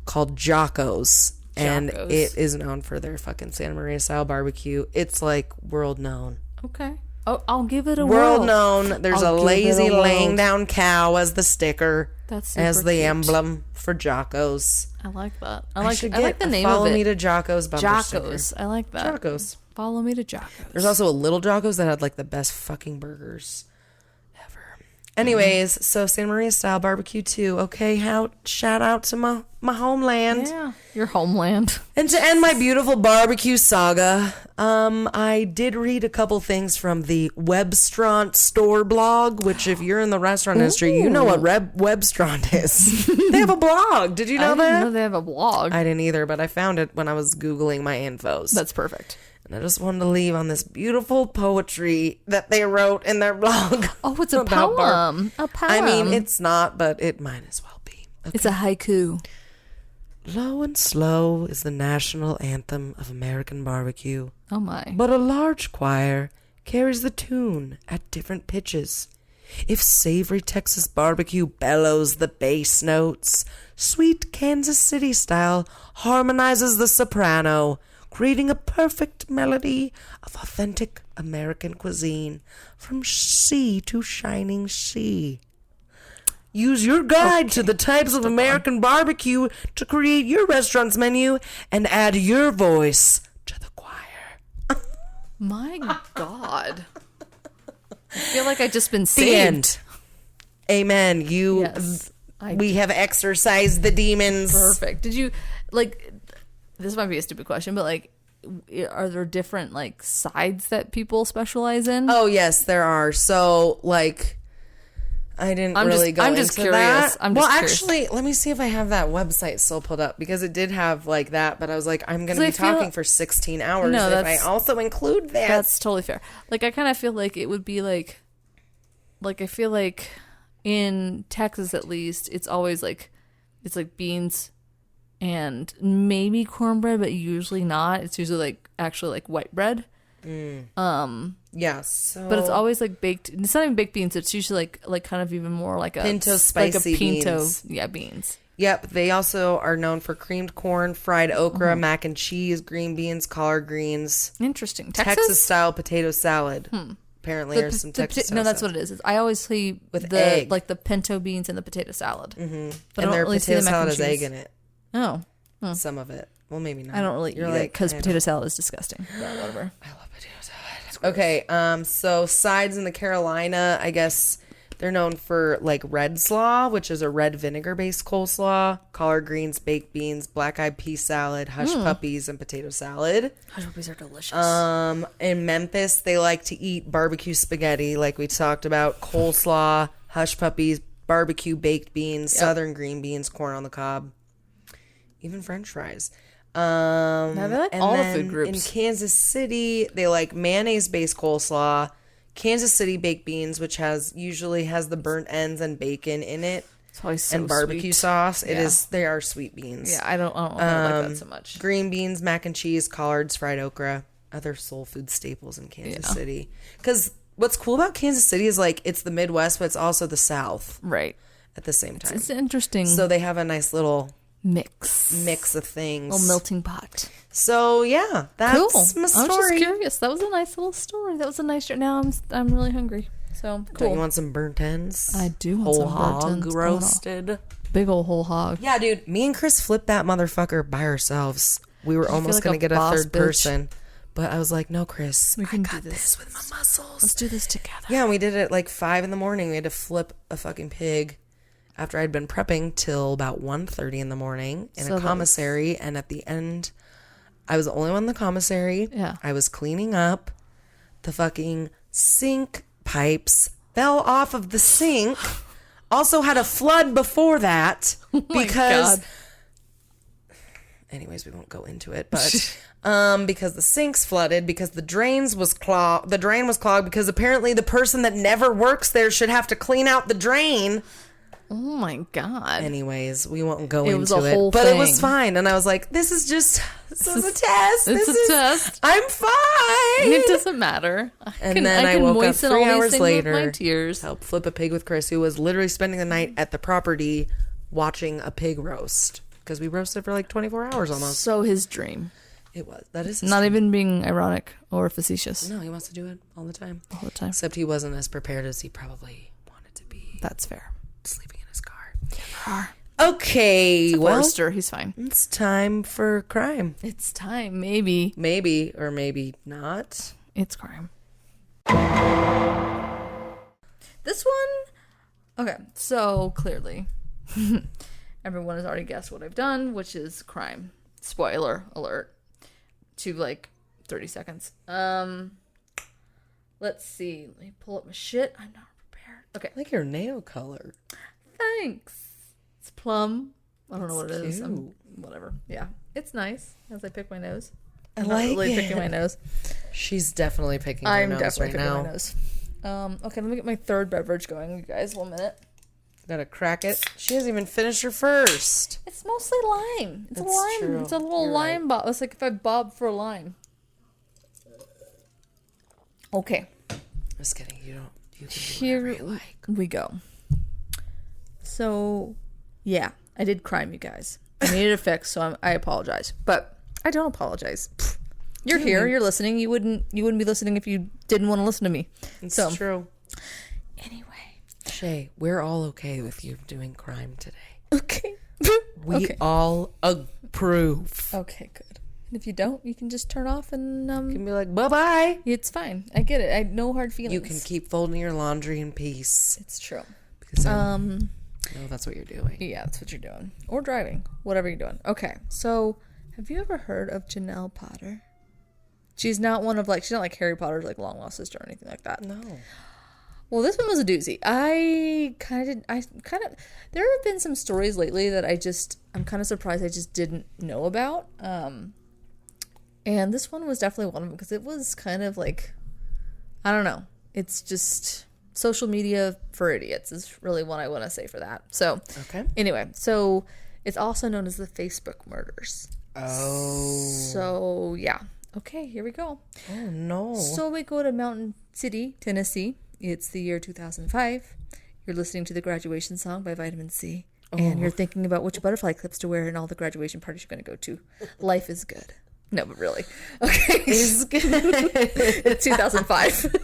called Jocko's. And it is known for their fucking Santa Maria style barbecue. It's like world known. Okay. Oh, I'll give it a world known. There's a lazy laying down cow as the sticker. That's as the cute emblem for Jocko's. I like that. I like the name of it. Follow me to Jocko's bumper Jocko's. sticker. I like that. Jocko's. Follow me to Jocko's. There's also a little Jocko's that had like the best fucking burgers ever. Anyways, so Santa Maria style barbecue too. Okay, shout out to my homeland. Yeah, your homeland. And to end my beautiful barbecue saga, I did read a couple things from the Webstront store blog, which if you're in the restaurant industry, you know what Webstront is. They have a blog. Did you know that? I didn't know they have a blog. I didn't either, but I found it when I was Googling my infos. That's perfect. And I just wanted to leave on this beautiful poetry that they wrote in their blog. Oh, it's a poem. A poem. I mean, it's not, but it might as well be. Okay. It's a haiku. Low and slow is the national anthem of American barbecue. Oh my. But a large choir carries the tune at different pitches. If savory Texas barbecue bellows the bass notes, sweet Kansas City style harmonizes the soprano, creating a perfect melody of authentic American cuisine from sea to shining sea. Use your guide to the types of American barbecue to create your restaurant's menu and add your voice to the choir. My God. I feel like I've just been saved. The end. Amen. We have exorcised the demons. Perfect. Did you, like, this might be a stupid question, but, like, are there different, like, sides that people specialize in? Oh, yes, there are. So, like, I didn't really go into curious. that. I'm just curious. Actually, let me see if I have that website still pulled up, because it did have, like, that, but I was like, I'm going to be talking for 16 hours if I also include that. That's totally fair. Like, I kind of feel like it would be, like, I feel like in Texas, at least, it's always, like, it's, like, beans and maybe cornbread, but usually not. It's usually like actually like white bread. Yes. So, but it's always like baked. It's not even baked beans. It's usually like kind of even more like a pinto spicy like a pinto, beans. Yeah, beans. Yep. They also are known for creamed corn, fried okra, mac and cheese, green beans, collard greens. Interesting. Texas style potato salad. Apparently, there's some Texas. No, that's what it is. I always see with the egg, like the pinto beans and the potato salad. But and their really potato salad has egg in it. Oh. Some of it. Well, maybe not. I don't really eat it because potato salad is disgusting. But whatever. I love potato salad. Okay, so sides in the Carolina, I guess they're known for like red slaw, which is a red vinegar based coleslaw, collard greens, baked beans, black eyed pea salad, hush puppies, and potato salad. Hush puppies are delicious. In Memphis, they like to eat barbecue spaghetti, like we talked about, coleslaw, hush puppies, barbecue baked beans, southern green beans, corn on the cob. Even French fries. Now they like all the food groups. In Kansas City, they like mayonnaise-based coleslaw, Kansas City baked beans, which usually has the burnt ends and bacon in it, it's always so and barbecue sweet. Sauce. They are sweet beans. Yeah, I don't like that so much. Green beans, mac and cheese, collards, fried okra, other soul food staples in Kansas City. Because what's cool about Kansas City is like it's the Midwest, but it's also the South, right? At the same time, it's interesting. So they have a nice little mix of things, little melting pot. So yeah, that's cool. my story. I was just curious. That was a nice little story. That was a nice. Now I'm really hungry. So cool. Don't you want some burnt ends? I do want some burnt ends. Roasted. big old whole hog. Yeah, dude. Me and Chris flipped that motherfucker by ourselves. We were almost going to get a third person. But I was like, no, Chris, I got this with my muscles. Let's do this together. Yeah, and we did it like 5 a.m. We had to flip a fucking pig after I'd been prepping till about 1:30 in the morning in a commissary. And at the end, I was the only one in the commissary. Yeah. I was cleaning up. The fucking sink pipes fell off of the sink. Also had a flood before that because... God. Anyways, we won't go into it, but because the sinks flooded, because the drain was clogged, because apparently the person that never works there should have to clean out the drain. Oh my God. Anyways, we won't go into it. Was a whole but thing. It was fine. And I was like, this is a test. It's a test. I'm fine. It doesn't matter. Then I woke up 3 hours later. With my tears. Helped flip a pig with Chris, who was literally spending the night at the property watching a pig roast. Because we roasted for like 24 hours almost. So his dream. It was. That is his Not dream. even being ironic or facetious. No, he wants to do it all the time. All the time. Except he wasn't as prepared as he probably wanted to be. That's fair. Sleeping in his car. Okay, Forrester, he's fine. It's time for crime. It's time, maybe. Maybe or maybe not. It's crime. This one... Okay, so clearly... Everyone has already guessed what I've done, which is crime. Spoiler alert. To like 30 seconds. Let's see. Let me pull up my shit. I'm not prepared. Okay. I like your nail color. Thanks. It's plum. I don't know what it is. Cute. Whatever. Yeah. It's nice as I pick my nose. I'm not really it. picking my nose. She's definitely picking her nose right now. My nose. Okay, let me get my third beverage going, you guys. 1 minute. Gotta crack it. She hasn't even finished her first. It's mostly lime. It's That's a lime. true. It's a little lime bob. It's like if I bob for a lime. Okay. Just kidding. You can do Here whatever you like. We go. So, yeah, I did crime, you guys. I needed a fix, so I apologize. But I don't apologize. You're here. You're listening. You wouldn't be listening if you didn't want to listen to me. It's true. Anyway. Shay, we're all okay with you doing crime today. Okay. We all approve. Okay, good. And if you don't, you can just turn off and You can be like, bye-bye. It's fine. I get it. I no hard feelings. You can keep folding your laundry in peace. It's true. Because no, that's what you're doing. Yeah, that's what you're doing. Or driving. Whatever you're doing. Okay. So, have you ever heard of Janelle Potter? She's not she's not like Harry Potter's like long lost sister or anything like that. No. Well, this one was a doozy. There have been some stories lately that I'm kind of surprised I just didn't know about. And this one was definitely one of them because it was kind of like, I don't know. It's just social media for idiots is really what I want to say for that. So, okay. Anyway, so it's also known as the Facebook murders. Oh. So, yeah. Okay, here we go. Oh, no. So we go to Mountain City, Tennessee. It's the year 2005. You're listening to the graduation song by Vitamin C. And you're thinking about which butterfly clips to wear in all the graduation parties you're going to go to. Life is good. No, but really. Okay. Is good. It's 2005.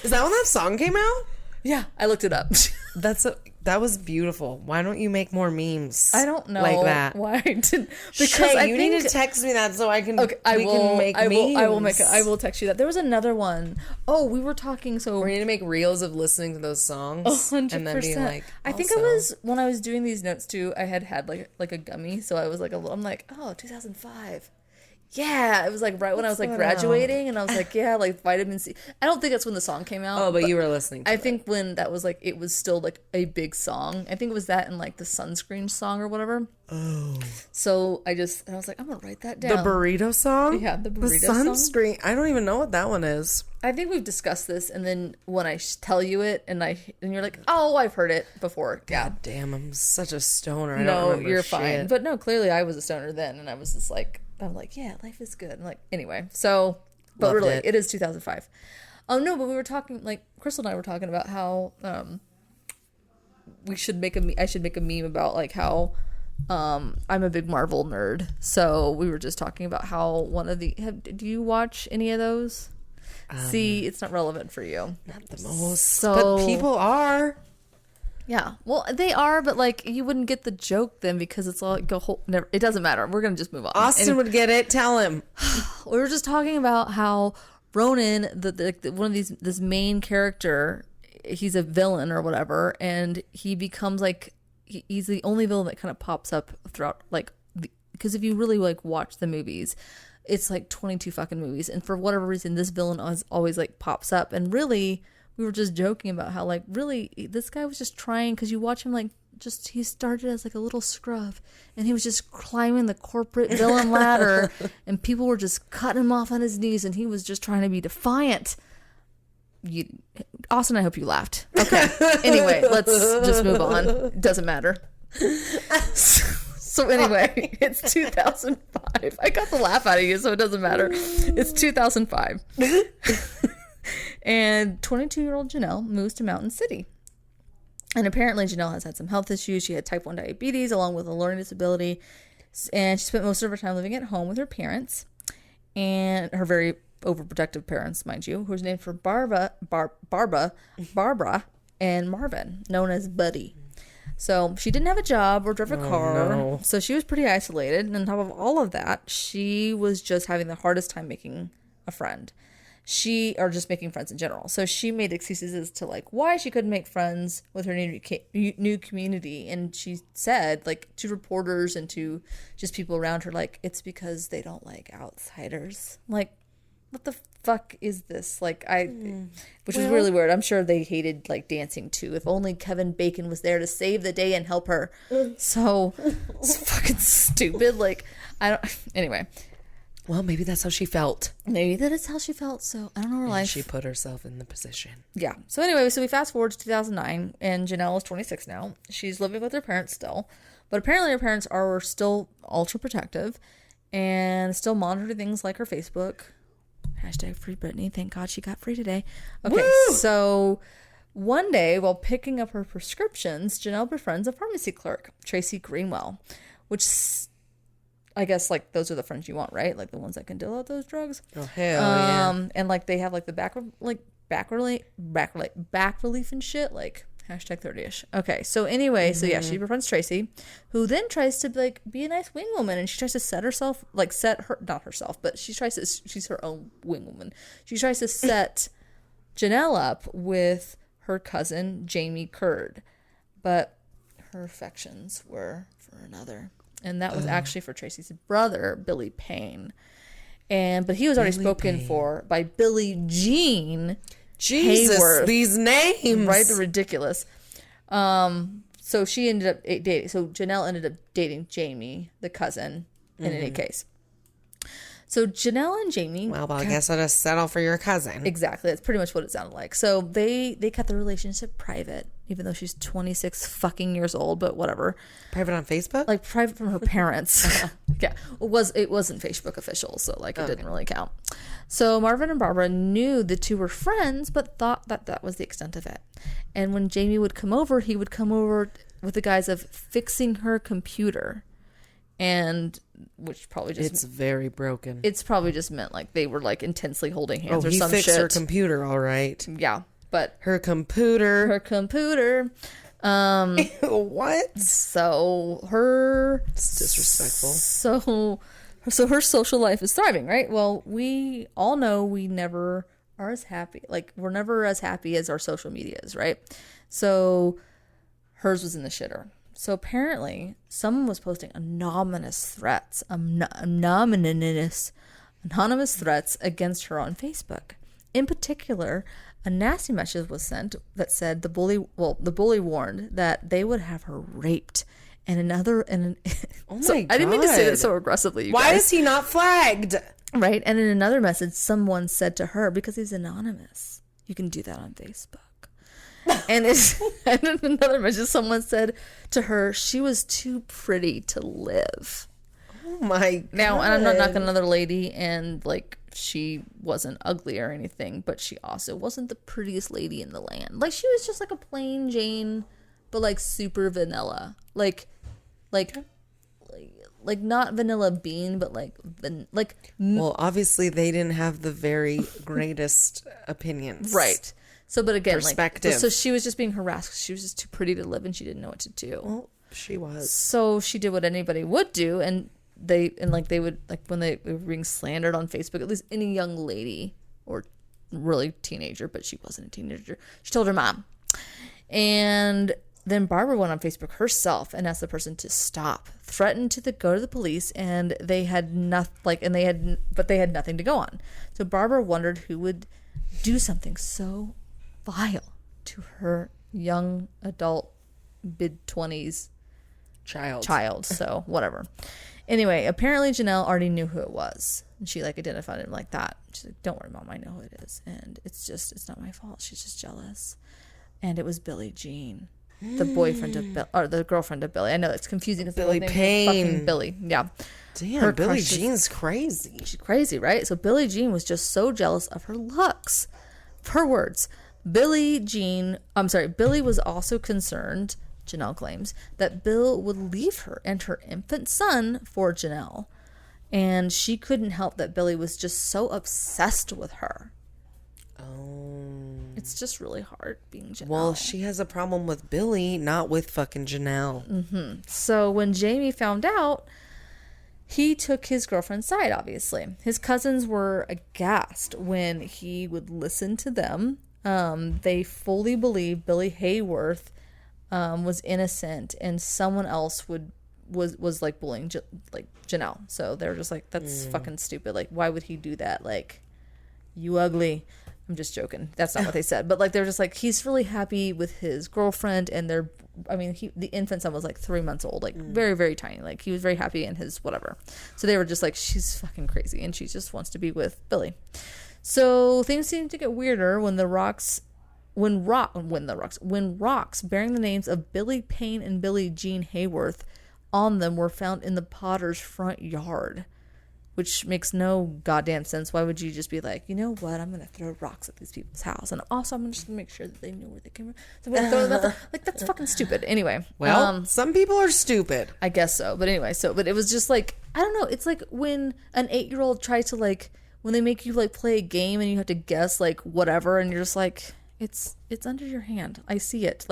Is that when that song came out? Yeah, I looked it up. That was beautiful. Why don't you make more memes? I don't know like that. Why I didn't. Because Shay, you need to text me that so I can. Okay, I will text you that. There was another one. Oh, we were talking. So we need to make reels of listening to those songs. 100%. And then being like. I think it was when I was doing these notes too. I had like a gummy, so I was like I'm like 2005. Yeah, it was like right when I was like graduating, and I was like, yeah, like Vitamin C. I don't think that's when the song came out. Oh, but you were listening to it. I think when that was like, it was still like a big song. I think it was that and like the sunscreen song or whatever. Oh. So I was like, I'm going to write that down. The burrito song? Yeah, the burrito sunscreen. I don't even know what that one is. I think we've discussed this, and then when I tell you it, and you're like, oh, I've heard it before. God damn, I'm such a stoner. I no, don't remember you're shit. fine. But no, clearly I was a stoner then, and I was just like, I'm like, yeah, life is good. And like, anyway, so, but Loved really, it. it is 2005. Oh no, but we were talking, like, Crystal and I were talking about how I should make a meme about like how I'm a big Marvel nerd. So we were just talking about how do you watch any of those? See, it's not relevant for you. Not the most. So, but people are. Yeah, well, they are, but like you wouldn't get the joke then because it's all like a whole. Never, it doesn't matter. We're gonna just move on. Austin would get it. Tell him. We were just talking about how Ronan, one of this main character, he's a villain or whatever, and he becomes like he's the only villain that kind of pops up throughout because if you really like watch the movies, it's like 22 fucking movies, and for whatever reason, this villain always like pops up, and really. We were just joking about how, like, really, this guy was just trying, because you watch him, like, he started as, like, a little scrub, and he was just climbing the corporate villain ladder, and people were just cutting him off on his knees, and he was just trying to be defiant. Austin, I hope you laughed. Okay. Anyway, let's just move on. It doesn't matter. So anyway, it's 2005. I got the laugh out of you, so it doesn't matter. It's 2005. And 22-year-old Janelle moves to Mountain City. And apparently Janelle has had some health issues. She had type 1 diabetes along with a learning disability. And she spent most of her time living at home with her parents. And her very overprotective parents, mind you, who was named for Barbara, and Marvin, known as Buddy. So she didn't have a job or drive a car. No. So she was pretty isolated. And on top of all of that, she was just having the hardest time making a friend. Or just making friends in general. So she made excuses as to like why she couldn't make friends with her new community. And she said like to reporters and to just people around her, like, it's because they don't like outsiders. Like, what the fuck is this? Like, which is really weird. I'm sure they hated like dancing too. If only Kevin Bacon was there to save the day and help her. So it's fucking stupid. Like, anyway. Well, maybe that's how she felt. Maybe that is how she felt. So I don't know her life. She put herself in the position. Yeah. So anyway, we fast forward to 2009, and Janelle is 26 now. She's living with her parents still, but apparently her parents are still ultra protective and still monitor things like her Facebook. Hashtag free Britney. Thank God she got free today. Okay, woo! So one day while picking up her prescriptions, Janelle befriends a pharmacy clerk, Tracy Greenwell, which. I guess, like, those are the friends you want, right? Like, the ones that can deal out those drugs. Oh, hell yeah. And, like, they have, like, the back relief and shit. Like, hashtag 30ish. Okay, so anyway, so yeah, she befriends Tracy, who then tries to, like, be a nice wing woman. And she tries to she's her own wing woman. She tries to set Janelle up with her cousin, Jamie Curd. But her affections were for another. And that was actually for Tracy's brother, Billy Payne. But he was already spoken for by Billie Jean Jesus, Hayworth. These names. Right? They're ridiculous. So she ended up dating. So Janelle ended up dating Jamie, the cousin, in any case. So Janelle and Jamie... Well, I guess I'll just settle for your cousin. Exactly. That's pretty much what it sounded like. So they kept the relationship private, even though she's 26 fucking years old, but whatever. Private on Facebook? Like, private from her parents. Yeah. It wasn't Facebook official, so, like, it didn't really count. So Marvin and Barbara knew the two were friends, but thought that was the extent of it. And when Jamie would come over, he would come over with the guise of fixing her computer. And which probably just... It's very broken. It's probably just meant like they were like intensely holding hands or some shit. Oh, he fixed her computer, all right. Yeah, but... Her computer. What? So her... It's disrespectful. So her social life is thriving, right? Well, we all know we never are as happy. Like, we're never as happy as our social media is, right? So hers was in the shitter. So apparently, someone was posting anonymous threats against her on Facebook. In particular, a nasty message was sent that said the bully warned that they would have her raped. Oh my God. I didn't mean to say that so aggressively, you guys. Why is he not flagged? Right. And in another message, someone said to her, because he's anonymous, you can do that on Facebook. And in another message, someone said to her, she was too pretty to live. Oh my God. Now, and I'm not knocking another lady, and like, she wasn't ugly or anything, but she also wasn't the prettiest lady in the land. Like, she was just like a plain Jane, but like super vanilla. Like not Vanilla Bean, but well, obviously they didn't have the very greatest opinions. Right. So, but again, perspective. So she was just being harassed because she was just too pretty to live and she didn't know what to do. Well, she was. So she did what anybody would do, and they would, like, when they were being slandered on Facebook, at least any young lady or really teenager, but she wasn't a teenager, she told her mom. And then Barbara went on Facebook herself and asked the person to stop, threatened to go to the police, and they had nothing, but they had nothing to go on. So Barbara wondered who would do something so vile to her young adult mid-20s child. So whatever. Anyway, apparently Janelle already knew who it was, and she identified him like that. She's like, "Don't worry, Mom, I know who it is, and it's not my fault. She's just jealous." And it was Billie Jean, the boyfriend of or the girlfriend of Billy. I know it's confusing because Billy the Payne. fucking Billy. Yeah. Damn, Billie Jean's crazy. She's crazy, right? So Billie Jean was just so jealous of her looks. Her words. Billy was also concerned, Janelle claims, that Bill would leave her and her infant son for Janelle. And she couldn't help that Billy was just so obsessed with her. Oh. It's just really hard being Janelle. Well, she has a problem with Billy, not with fucking Janelle. Mm-hmm. So when Jamie found out, he took his girlfriend's side, obviously. His cousins were aghast when he would listen to them. They fully believed Billy Hayworth was innocent and someone else was bullying Janelle. So they're just like, that's fucking stupid. Why would he do that? You ugly. I'm just joking. That's not what they said. But they're just he's really happy with his girlfriend, and the infant son was 3 months old, very, very tiny. He was very happy in his whatever. So they were just she's fucking crazy and she just wants to be with Billy. So things seemed to get weirder when rocks bearing the names of Billy Payne and Billie Jean Hayworth on them were found in the Potter's front yard, which makes no goddamn sense. Why would you just be you know what, I'm going to throw rocks at these people's house, and also I'm just going to make sure that they know where they came from. So I'm going to throw them out there. That's fucking stupid. Anyway. Well, some people are stupid. I guess so. But anyway, but it was just I don't know. It's when an 8-year-old tries to when they make you play a game and you have to guess whatever, and you're just it's under your hand. I see it.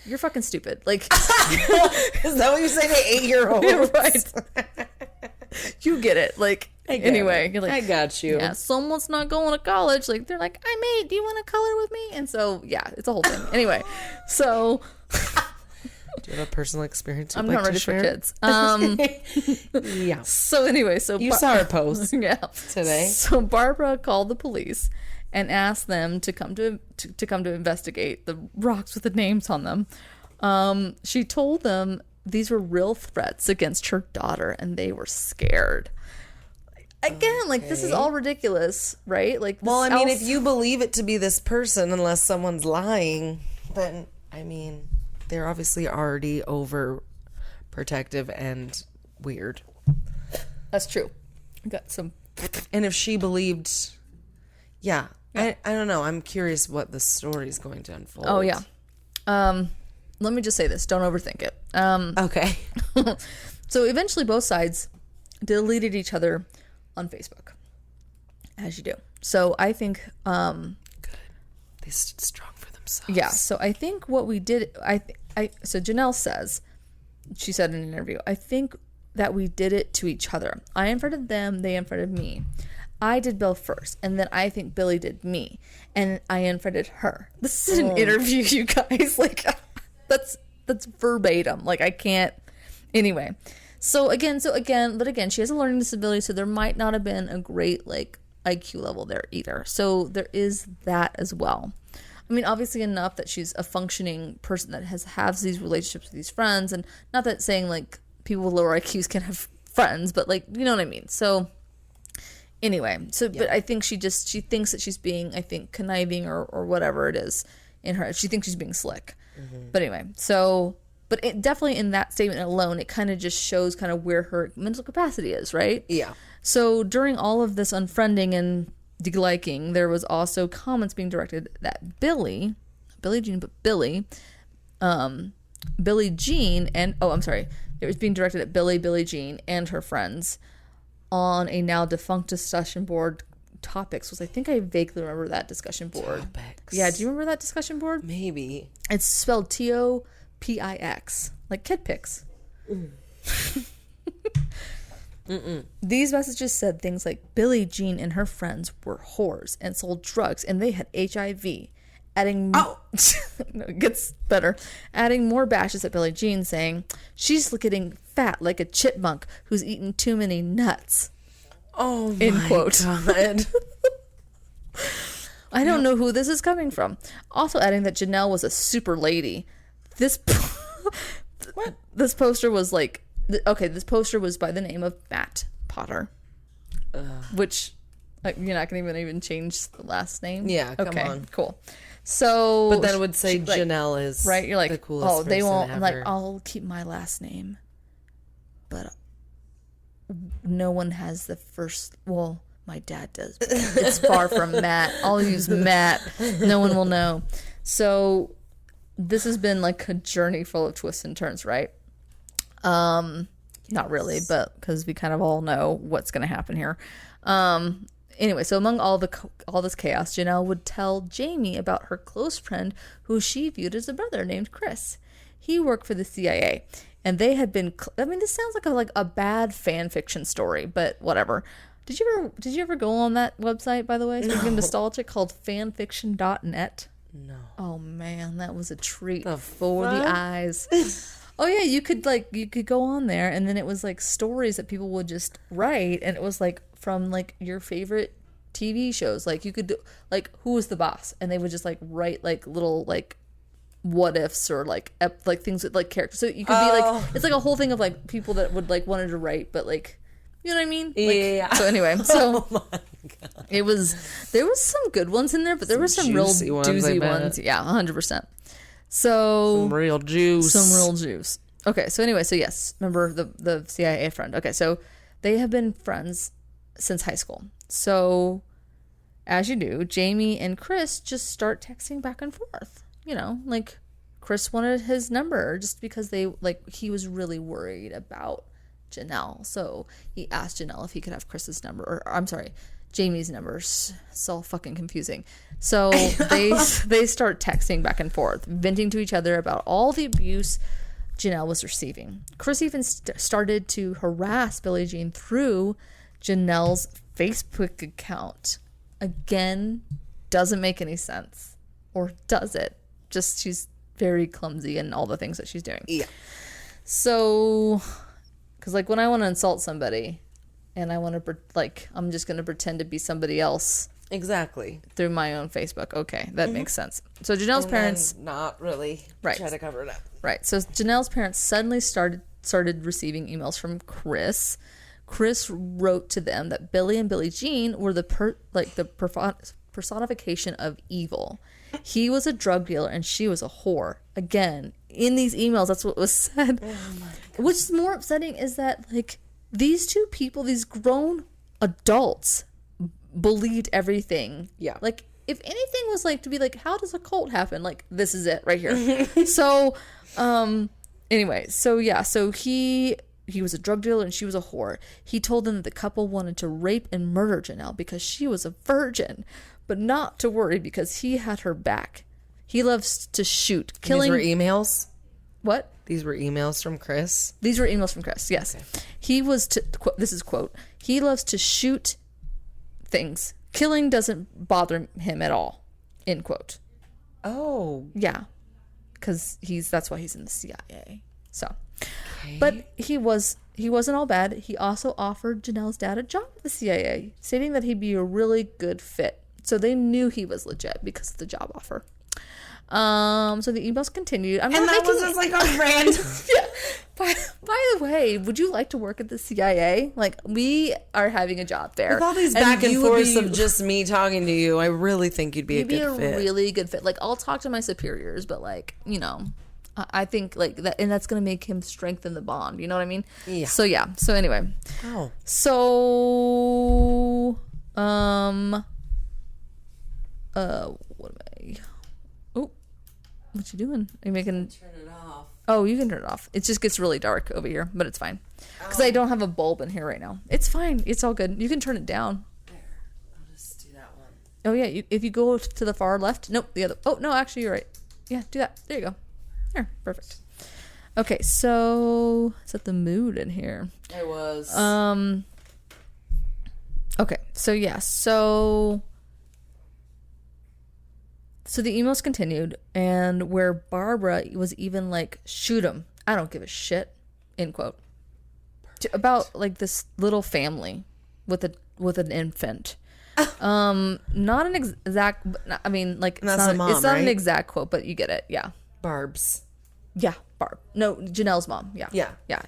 You're fucking stupid. Is that what you say to 8-year-olds? Right. You get it. Anyway, you're I got you. Yeah, someone's not going to college. They're I'm 8. Do you want to color with me? And so, yeah, it's a whole thing. Anyway, so. Do you have a personal experience? I'm not ready for kids. Yeah. So anyway, you saw her post. Yeah. Today. So Barbara called the police and asked them to come to investigate the rocks with the names on them. She told them these were real threats against her daughter, and they were scared. Again, this is all ridiculous, right? Well, if you believe it to be this person, unless someone's lying, then they're obviously already overprotective and weird. That's true. Got some. And if she believed, yeah. I don't know. I'm curious what the story is going to unfold. Oh yeah. Let me just say this. Don't overthink it. Okay. So eventually both sides deleted each other on Facebook, as you do. So I think... Good. They stood strong for themselves. Yeah. So I think what we did... So Janelle says, she said in an interview, I think that we did it to each other. I unfriended them. They unfriended me. I did Bill first, and then I think Billy did me, and I unfriended her. This is an interview, you guys. That's verbatim. I can't. Anyway, so again, she has a learning disability, so there might not have been a great IQ level there either. So there is that as well. Obviously enough that she's a functioning person that has these relationships with these friends, and not that saying people with lower IQs can have friends, but you know what I mean. So. Anyway, so yeah. But I think she thinks that she's being, conniving or whatever it is in her. She thinks she's being slick. Mm-hmm. But anyway, but it definitely in that statement alone, it kind of just shows kind of where her mental capacity is, right? Yeah. So during all of this unfriending and deliking, there was also comments being directed that Billie Jean, and it was being directed at Billie Jean and her friends on a now defunct discussion board topics was, I think I vaguely remember that discussion board. Topics. Yeah, do you remember that discussion board? Maybe. It's spelled TOPIX, like kid pics. These messages said things like Billie Jean and her friends were whores and sold drugs and they had HIV. Adding no, it gets better. Adding more bashes at Billie Jean, saying she's getting fat like a chipmunk who's eaten too many nuts. Oh my End quote. God. I don't know who this is coming from. Also adding that Janelle was a super lady. This this poster was like, okay, this poster was by the name of Matt Potter, which you're not gonna even change the last name. Yeah, come okay, on, cool. So, but then it would say Janelle is right. You're like, the coolest. Oh, they won't. Ever. I'm like, I'll keep my last name, but no one has the first. Well, my dad does. But it's far from Matt. I'll use Matt. No one will know. So this has been like a journey full of twists and turns, right? Not really, but because we kind of all know what's going to happen here. Anyway, so among all this chaos, Janelle would tell Jamie about her close friend who she viewed as a brother named Chris. He worked for the CIA, and they had been. I mean, this sounds like a bad fan fiction story, but whatever. Did you ever go on that website, by the way? Speaking of nostalgia, called fanfiction.net. No. Oh man, that was a treat for the eyes. Oh yeah, you could go on there, and then it was like stories that people would just write, and it was like from like your favorite TV shows. Like you could do like Who Was the Boss, and they would just like write like little like what ifs or like things with like characters. So you could be like, it's like a whole thing of like people that would like wanted to write, but like, you know what I mean? Like, yeah. So anyway, so oh my God. there was some good ones in there, but there were some real doozy ones. Yeah, 100%. So some real juice. Okay, so anyway, so yes, remember the CIA friend. Okay, so they have been friends since high school. So as you do, Jamie and Chris just start texting back and forth. You know, like Chris wanted his number just because he was really worried about Janelle. So he asked Janelle if he could have Chris's number, or I'm sorry, Jamie's number. It's all fucking confusing. So they start texting back and forth, venting to each other about all the abuse Janelle was receiving. Chris even started to harass Billie Jean through Janelle's Facebook account. Again, doesn't make any sense. Or does it? Just she's very clumsy in all the things that she's doing. Yeah. So, because like when I want to insult somebody and I want to I'm just going to pretend to be somebody else. Exactly. Through my own Facebook. Okay, that makes sense. So Janelle's parents not really try to cover it up. Right. So Janelle's parents suddenly started receiving emails from Chris. Chris wrote to them that Billie and Billie Jean were the personification of evil. He was a drug dealer and she was a whore. Again, in these emails, that's what was said. Oh my God. What's more upsetting is that like these two people, these grown adults, believed everything. Yeah. Like if anything was like to be like, how does a cult happen? Like this is it right here. So, anyway, so yeah, so he was a drug dealer and she was a whore. He told them that the couple wanted to rape and murder Janelle because she was a virgin, but not to worry because he had her back. He loves to shoot. Killing. These were emails? What? These were emails from Chris? These were emails from Chris, yes. Okay. He was this is quote, he loves to shoot things. Killing doesn't bother him at all. End quote. Oh. Yeah. Because that's why he's in the CIA. So. Okay. But he wasn't all bad. He also offered Janelle's dad a job at the CIA, stating that he'd be a really good fit. So they knew he was legit because of the job offer. So the emails continued. Was just like a random. Yeah. By the way, would you like to work at the CIA? Like, we are having a job there. With all these back and forths of just me talking to you, I really think you'd be a good fit. You'd be a really good fit. Like, I'll talk to my superiors, but like, you know, I think like that, and that's gonna make him strengthen the bond. You know what I mean? Yeah. So yeah. So anyway. Oh. So what am I? Oh, what you doing? Are you making? Turn it off. Oh, you can turn it off. It just gets really dark over here, but it's fine because I don't have a bulb in here right now. It's fine. It's all good. You can turn it down. There. I'll just Oh yeah, if you go to the far left. Nope, the other. Oh no, actually you're right. Yeah, do that. There you go. There, perfect. Okay, so set the mood in here. I was. Okay, so yeah, so the emails continued, and where Barbara was even like, "Shoot him, I don't give a shit," end quote, about like this little family with an infant. Not an exact. I mean, like it's not an exact quote, but you get it. Yeah, Barb's. Yeah, Barb. No, Janelle's mom. Yeah. Yeah.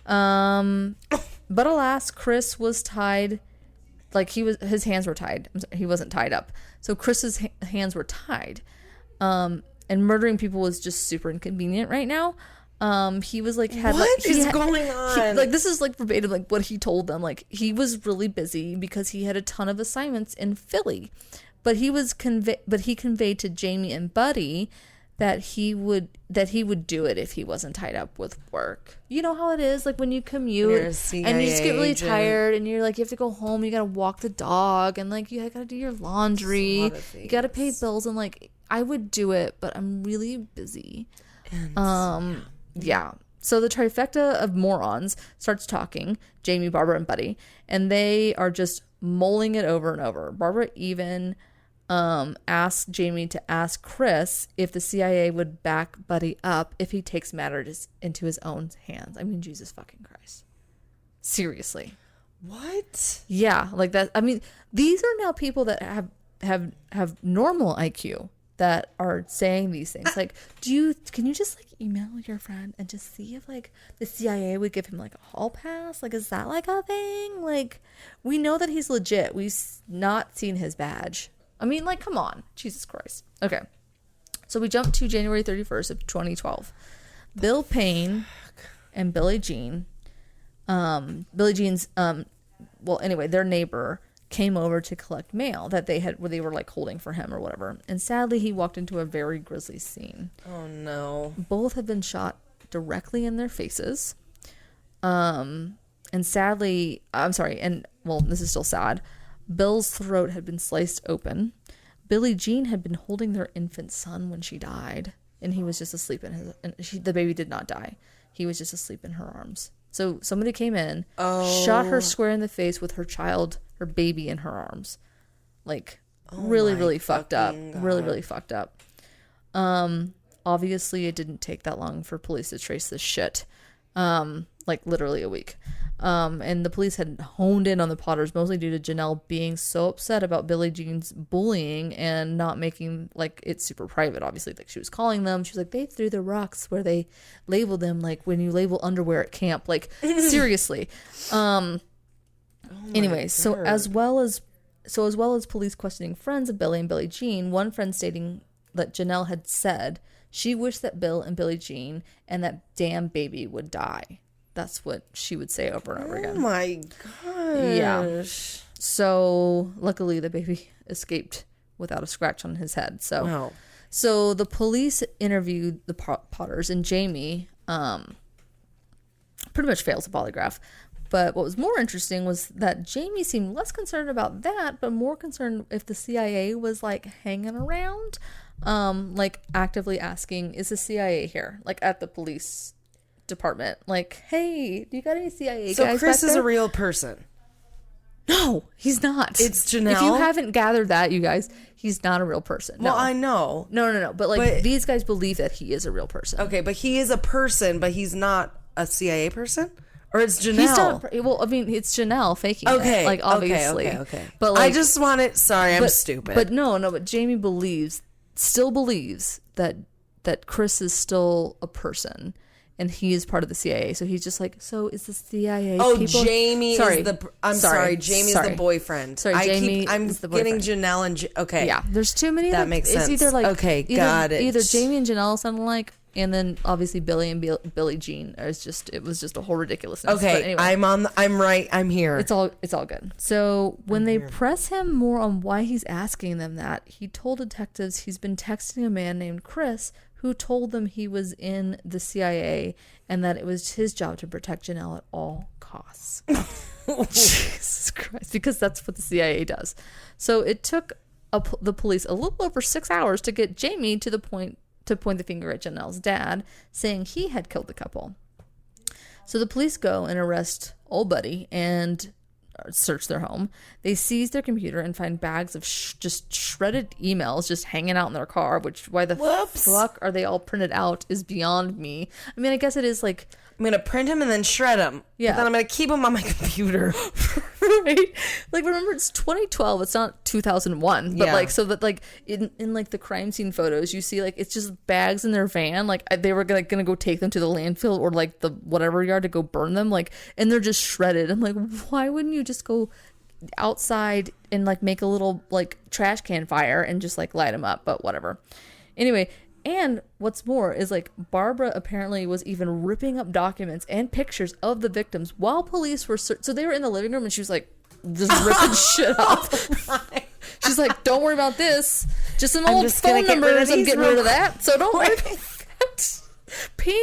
But alas, Chris was tied. Like his hands were tied. He wasn't tied up. So Chris's hands were tied. And murdering people was just super inconvenient right now. He was like, what is going on? Like, this is like verbatim, like what he told them. Like, he was really busy because he had a ton of assignments in Philly, but he conveyed to Jamie and Buddy that he would do it if he wasn't tied up with work. You know how it is, like when you commute and you just get really tired and you're like, you have to go home, you gotta walk the dog, and like you gotta do your laundry, you gotta pay bills, and like I would do it, but I'm really busy. And, yeah. So the trifecta of morons starts talking, Jamie, Barbara, and Buddy, and they are just mulling it over and over. Barbara even asked Jamie to ask Chris if the CIA would back Buddy up if he takes matters into his own hands. I mean, Jesus fucking Christ. Seriously. What? Yeah, like that. I mean, these are now people that have normal IQ that are saying these things. Like, can you just like email your friend and just see if like the CIA would give him like a hall pass? Like, is that like a thing? Like, we know that he's legit. We've not seen his badge. I mean, like, come on. Jesus Christ. Okay. So we jump to January 31st of 2012. Bill Payne and Billie Jean, Billie Jean's, their neighbor came over to collect mail that they were like holding for him or whatever. And sadly, he walked into a very grisly scene. Oh, no. Both had been shot directly in their faces. And sadly, this is still sad. Bill's throat had been sliced open. Billie Jean had been holding their infant son when she died, and he was just asleep the baby did not die. He was just asleep in her arms. So somebody came in, shot her square in the face with her baby in her arms. Like, really fucked up. God. Really fucked up. Obviously it didn't take that long for police to trace this shit. Like literally a week. And the police had honed in on the Potters mostly due to Janelle being so upset about Billie Jean's bullying and not making like it super private. Obviously, like she was calling them. She was like, they threw the rocks where they labeled them, like when you label underwear at camp. Like seriously. Anyway, so as well as police questioning friends of Billie and Billie Jean, one friend stating that Janelle had said she wished that Bill and Billie Jean and that damn baby would die. That's what she would say over and over again. Oh my gosh. Yeah. So luckily the baby escaped without a scratch on his head. So, wow. So the police interviewed the Potters, and Jamie pretty much fails a polygraph. But what was more interesting was that Jamie seemed less concerned about that, but more concerned if the CIA was like hanging around, like actively asking, is the CIA here? Like at the police department, like, hey, do you got any CIA guys? So Chris is there? a real person. No, he's not. It's Janelle. If you haven't gathered that, you guys, he's not a real person. No. Well, I know. No. But these guys believe that he is a real person. Okay, but he is a person, but he's not a CIA person? Or it's Janelle? It's Janelle faking it. Like, obviously. Okay. But like, I just want it. Sorry, I'm stupid. But but Jamie still believes that Chris is still a person. And he is part of the CIA, so he's just like, so is the CIA? Jamie is the. I'm sorry, Jamie is the boyfriend. Sorry, I'm is the boyfriend. getting Janelle and okay. Yeah, there's too many. That makes sense. It's either like got it. Either Jamie and Janelle sound alike, and then obviously Billie and Billie Jean. It was just a whole ridiculousness. Okay, but anyway, I'm right. I'm here. It's all good. So when they press him more on why he's asking them that, he told detectives he's been texting a man named Chris, who told them he was in the CIA and that it was his job to protect Janelle at all costs. Jesus Christ. Because that's what the CIA does. So it took the police a little over 6 hours to get Jamie to point the finger at Janelle's dad, saying he had killed the couple. So the police go and arrest old Buddy and search their home. They seize their computer and find bags of just shredded emails just hanging out in their car, which why the fuck are they all printed out is beyond me. I mean, I guess it is like, I'm going to print them and then shred them. Yeah. But then I'm going to keep them on my computer. Right? Like, remember, it's 2012. It's not 2001. But, like, so that, like, in like, the crime scene photos, you see, like, it's just bags in their van. Like, they were going to go take them to the landfill or, like, the whatever yard to go burn them. Like, and they're just shredded. I'm like, why wouldn't you just go outside and, like, make a little, like, trash can fire and just, like, light them up? But whatever. Anyway... And what's more is, like, Barbara apparently was even ripping up documents and pictures of the victims while police were... So they were in the living room and she was, like, just ripping shit up. She's like, don't worry about this. Just some old phone numbers. I'm getting rid of that. So don't worry about that. Pay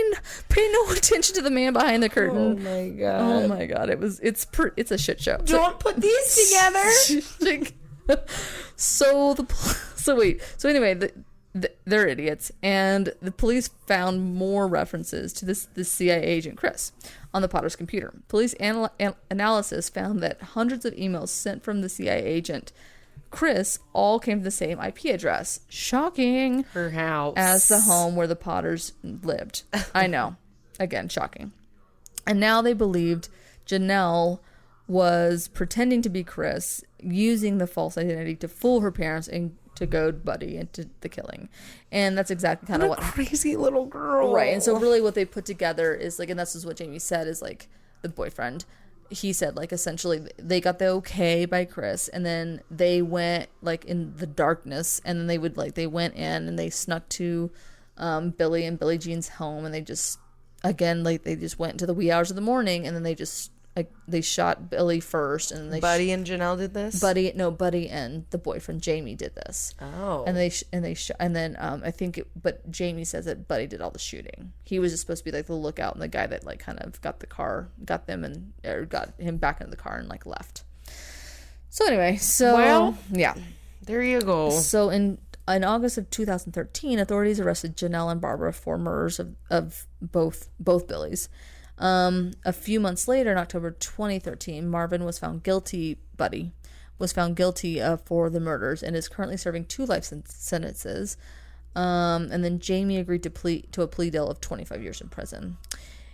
no attention to the man behind the curtain. Oh, my God. Oh, my God. It's a shit show. Don't put these together. So anyway... They're idiots, and the police found more references to the CIA agent Chris on the Potter's computer. Police analysis found that hundreds of emails sent from the CIA agent Chris all came to the same IP address. Shocking. Her house. As the home where the Potters lived. I know. Again, shocking. And now they believed Janelle was pretending to be Chris, using the false identity to fool her parents and to goad Buddy into the killing. And that's exactly kind of what crazy little girl. Right. And so really what they put together is like, and that's just what Jamie said, is like the boyfriend, he said like essentially they got the okay by Chris, and then they went like in the darkness, and then they went in and they snuck to Billy and Billie Jean's home, and they just went into the wee hours of the morning, and then they shot Billy first, and then Buddy and Janelle did this. Buddy and the boyfriend Jamie did this. Oh, but Jamie says that Buddy did all the shooting. He was just supposed to be like the lookout and the guy that like kind of got him back into the car and like left. So anyway, yeah, there you go. So in August of 2013, authorities arrested Janelle and Barbara for murders of both Billies. A few months later, in October 2013, Marvin was found guilty. Buddy was found guilty for the murders and is currently serving 2 life sentences. And then Jamie agreed to a plea deal of 25 years in prison.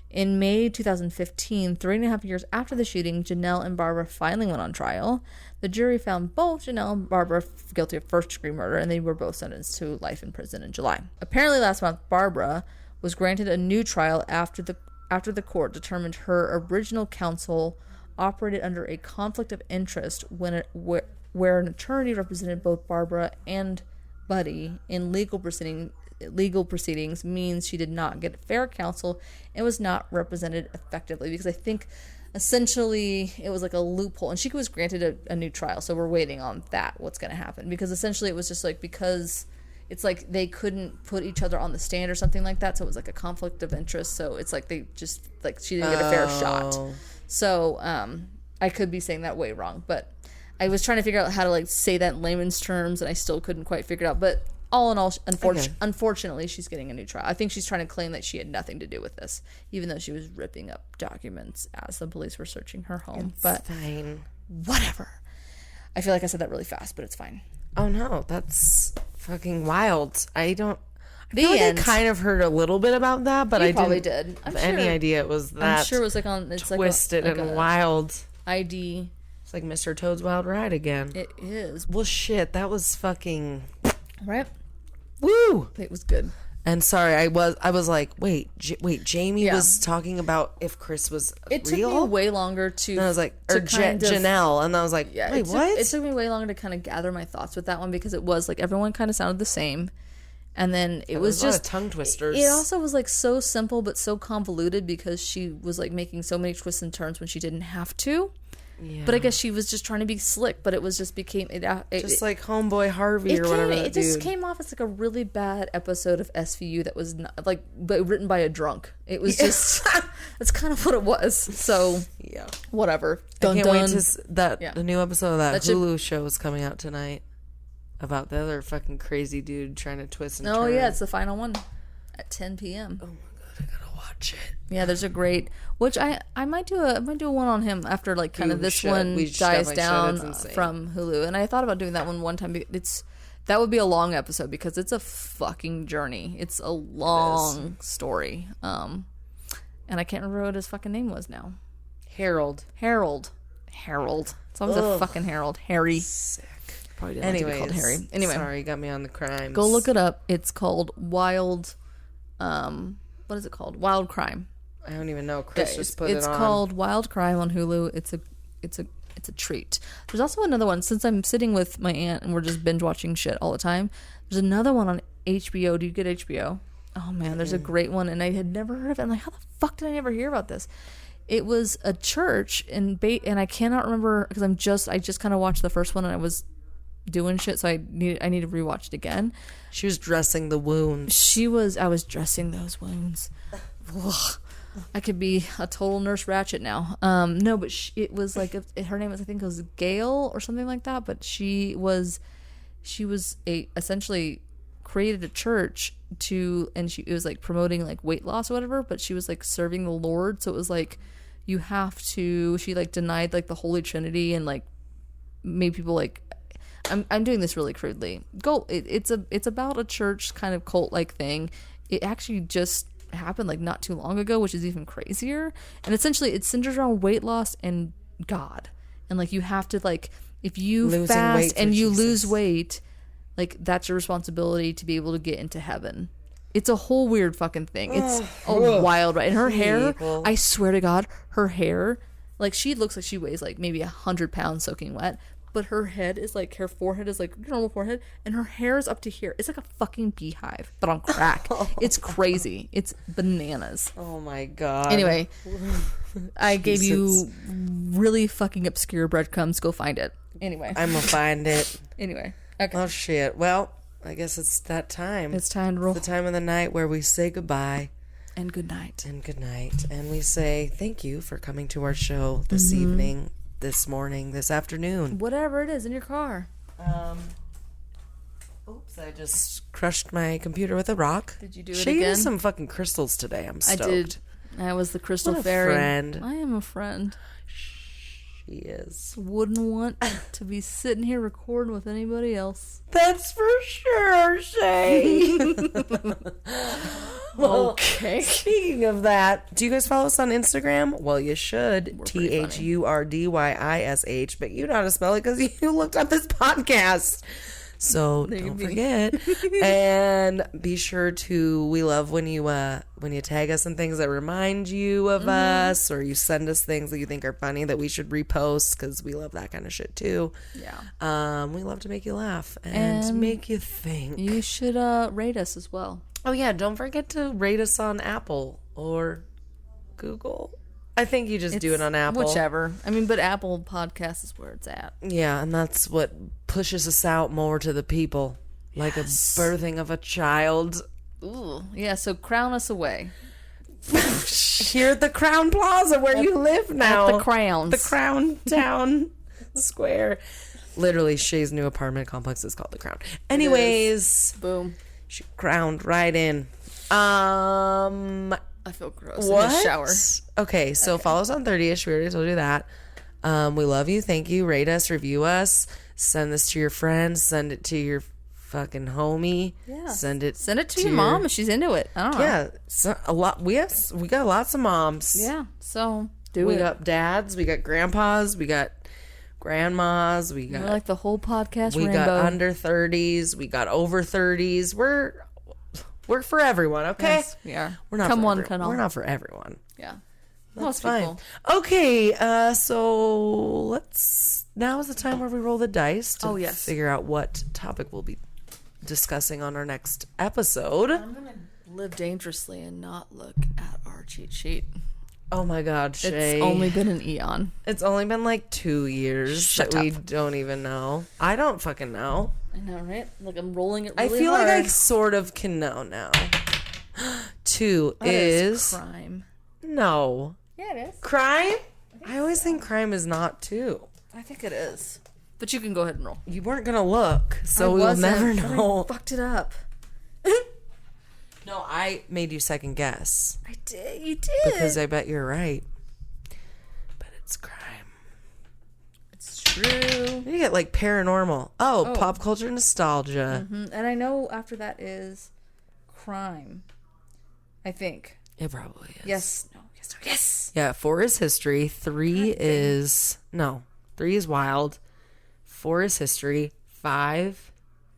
In May 2015, 3.5 years after the shooting, Janelle and Barbara finally went on trial. The jury found both Janelle and Barbara guilty of first-degree murder, and they were both sentenced to life in prison in July. Apparently, last month, Barbara was granted a new trial after the court determined her original counsel operated under a conflict of interest where an attorney represented both Barbara and Buddy in legal proceedings means she did not get fair counsel and was not represented effectively, because I think essentially it was like a loophole, and she was granted a new trial, so we're waiting on that, what's going to happen, because essentially it was just like, because it's like they couldn't put each other on the stand or something like that, so it was like a conflict of interest, so it's like they just, like, she didn't get a fair shot. So I could be saying that way wrong, but I was trying to figure out how to like say that in layman's terms, and I still couldn't quite figure it out. But all in all, unfortunately, she's getting a new trial. I think she's trying to claim that she had nothing to do with this, even though she was ripping up documents as the police were searching her home. But fine. Whatever. I feel like I said that really fast, but it's fine. Oh no, that's fucking wild. I kind of heard a little bit about that, but I probably didn't have any idea it was that. I'm sure it was like on it's twisted like and wild. ID. It's like Mr. Toad's Wild Ride again. It is. Well, shit, that was fucking right. Woo! It was good. And sorry, I was like, wait, Jamie was talking about if Chris was real? It took me way longer to... And I was like, or Janelle, and I was like, wait, what? It took me way longer to kind of gather my thoughts with that one, because it was like everyone kind of sounded the same. And then it was just... a lot of tongue twisters. It also was like so simple but so convoluted, because she was like making so many twists and turns when she didn't have to. Yeah. But I guess she was just trying to be slick, but it was just became just like Homeboy Harvey or whatever. It just came off as like a really bad episode of SVU that was not, like, but written by a drunk. It was just that's kind of what it was. So yeah, whatever. I can't wait to the new episode of that Hulu show is coming out tonight. about the other fucking crazy dude trying to twist and turn. Oh yeah, it's the final one at 10 p.m. Oh my god, I gotta watch it. Yeah, there's a great, which I might do a one on him after like kind of this one dies down from Hulu, and I thought about doing that one time. That would be a long episode because it's a fucking journey. It's a long story. And I can't remember what his fucking name was now. Harold. It's always a fucking Harold. Harry. Sick. Probably didn't like to be called Harry. Anyway, sorry, you got me on the crimes. go look it up. It's called Wild. What is it called? Wild Crime. I don't even know. Chris just put it on. It's called Wild Crime on Hulu. It's a treat. There's also another one. Since I'm sitting with my aunt and we're just binge watching shit all the time, there's another one on HBO. Do you get HBO? Oh man, there's a great one, and I had never heard of it. I'm like, how the fuck did I never hear about this? It was a church and I cannot remember because I just kind of watched the first one and I was doing shit, so I need to rewatch it again. She was dressing the wounds. I was dressing those wounds. Ugh. I could be a total Nurse Ratched now. No, but it was like her name was, I think it was Gail or something like that. But she was essentially created a church it was like promoting like weight loss or whatever. But she was like serving the Lord, so it was like she like denied like the Holy Trinity and like made people like. I'm doing this really crudely. It's about a church kind of cult like thing. It actually just happened like not too long ago, which is even crazier. And essentially it centers around weight loss and God, and like you have to like if you fast and you lose weight, like that's your responsibility to be able to get into heaven. It's a whole weird fucking thing. It's wild, right? And her hair, I swear to God, her hair, like she looks like she weighs like maybe 100 pounds soaking wet. But her head is like, her forehead is like normal forehead, and her hair is up to here. It's like a fucking beehive, but on crack. It's crazy. It's bananas. Oh my god. Anyway, I gave you really fucking obscure breadcrumbs. Go find it. Anyway. I'm gonna find it. Anyway. Okay. Oh shit. Well, I guess it's that time. It's time to roll. It's the time of the night where we say goodbye. And good night. And we say thank you for coming to our show this evening. This morning, this afternoon, whatever it is in your car. Oops, I just crushed my computer with a rock. Did you do it she again? She used some fucking crystals today. I'm stoked. I did. I was the crystal fairy. Friend. I am a friend. She is. Wouldn't want to be sitting here recording with anybody else. That's for sure, Shay. Okay. Speaking of that, do you guys follow us on Instagram? Well, you should. THURDYISH, but you know how to spell it because you looked up this podcast. So don't forget. And be sure to, we love when you tag us in things that remind you of us, or you send us things that you think are funny that we should repost, because we love that kind of shit too. Yeah. We love to make you laugh and make you think. You should rate us as well. Oh yeah, don't forget to rate us on Apple or Google. I think you just do it on Apple. Whichever. I mean, but Apple Podcast is where it's at. Yeah, and that's what pushes us out more to the people. Yes. Like a birthing of a child. Ooh. Yeah, so crown us away. Here at the Crown Plaza where you live now. At the Crowns. The Crown Town Square. Literally, Shay's new apartment complex is called the Crown. Anyways. Boom. She crowned right in. I feel gross. What? In the shower. Okay, so follow us on 30ish. We already told you that. We love you. Thank you. Rate us. Review us. Send this to your friends. Send it to your fucking homie. Yeah. Send it to your mom if she's into it. I don't know. Yeah. So, a lot. We got lots of moms. Yeah. So we got dads. We got grandpas. We got grandmas. We got like the whole podcast. We rainbow. got under 30s. We got over 30s. We're for everyone, okay? Yes, we are. We're not We're not for everyone. Yeah. That's fine. Okay, so now is the time where we roll the dice to figure out what topic we'll be discussing on our next episode. I'm going to live dangerously and not look at our cheat sheet. Oh my God, Shay. It's only been an eon. It's only been like 2 years that we don't even know. I don't fucking know. I know, right? Like I'm rolling it really hard. I feel like I sort of can know now. 2 is crime. No. Yeah, it is. Crime? I always think crime is not 2. I think it is. But you can go ahead and roll. You weren't gonna look, so we'll never know. I fucked it up. No, I made you second guess. I did. You did. Because I bet you're right. But it's crime. It's true. You get like paranormal. Oh, pop culture nostalgia. Mm-hmm. And I know after that is crime. I think. It probably is. Yes. No. Yes. No. Yes. Yeah, 4 is history. 3 is wild. 4 is history. 5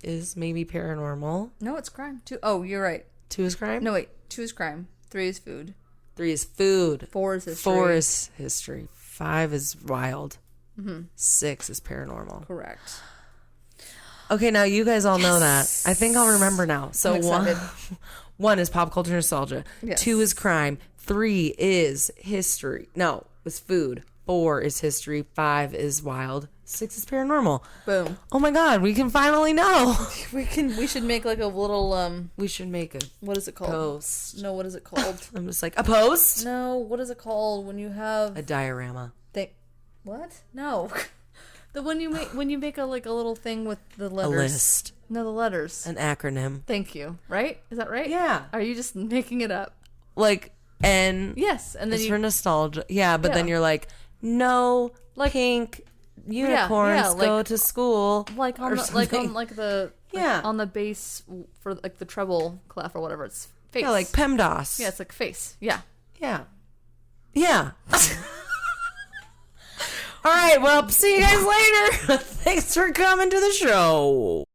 is maybe paranormal. No, it's crime. 2. Oh, you're right. 2 is crime? No, wait. 2 is crime. 3 is food. 3 is food. 4 is history. 4 is history. 5 is wild. 6 is paranormal. Correct. Okay, now you guys all know that. I think I'll remember now. So 1 is pop culture nostalgia. Yes. 2 is crime. 3 is history. No, it's food. 4 is history. 5 is wild. 6 is paranormal. Boom. Oh my god, we can finally know. We should make like a little We should make a what is it called? post. No, what is it called? I'm just like, a post? No, what is it called when you have A diorama. what? No. When you make a little thing with the letters. A list. No, the letters. An acronym. Thank you. Right? Is that right? Yeah. Are you just making it up? Like, N. Yes, and then It's for nostalgia. Yeah, but then you're like, no, like pink unicorns go to school. Like on the on the bass for like the treble clef or whatever. It's face. Yeah, like PEMDAS. Yeah, it's like face. Yeah. Yeah. Yeah. All right, well, see you guys later. Thanks for coming to the show.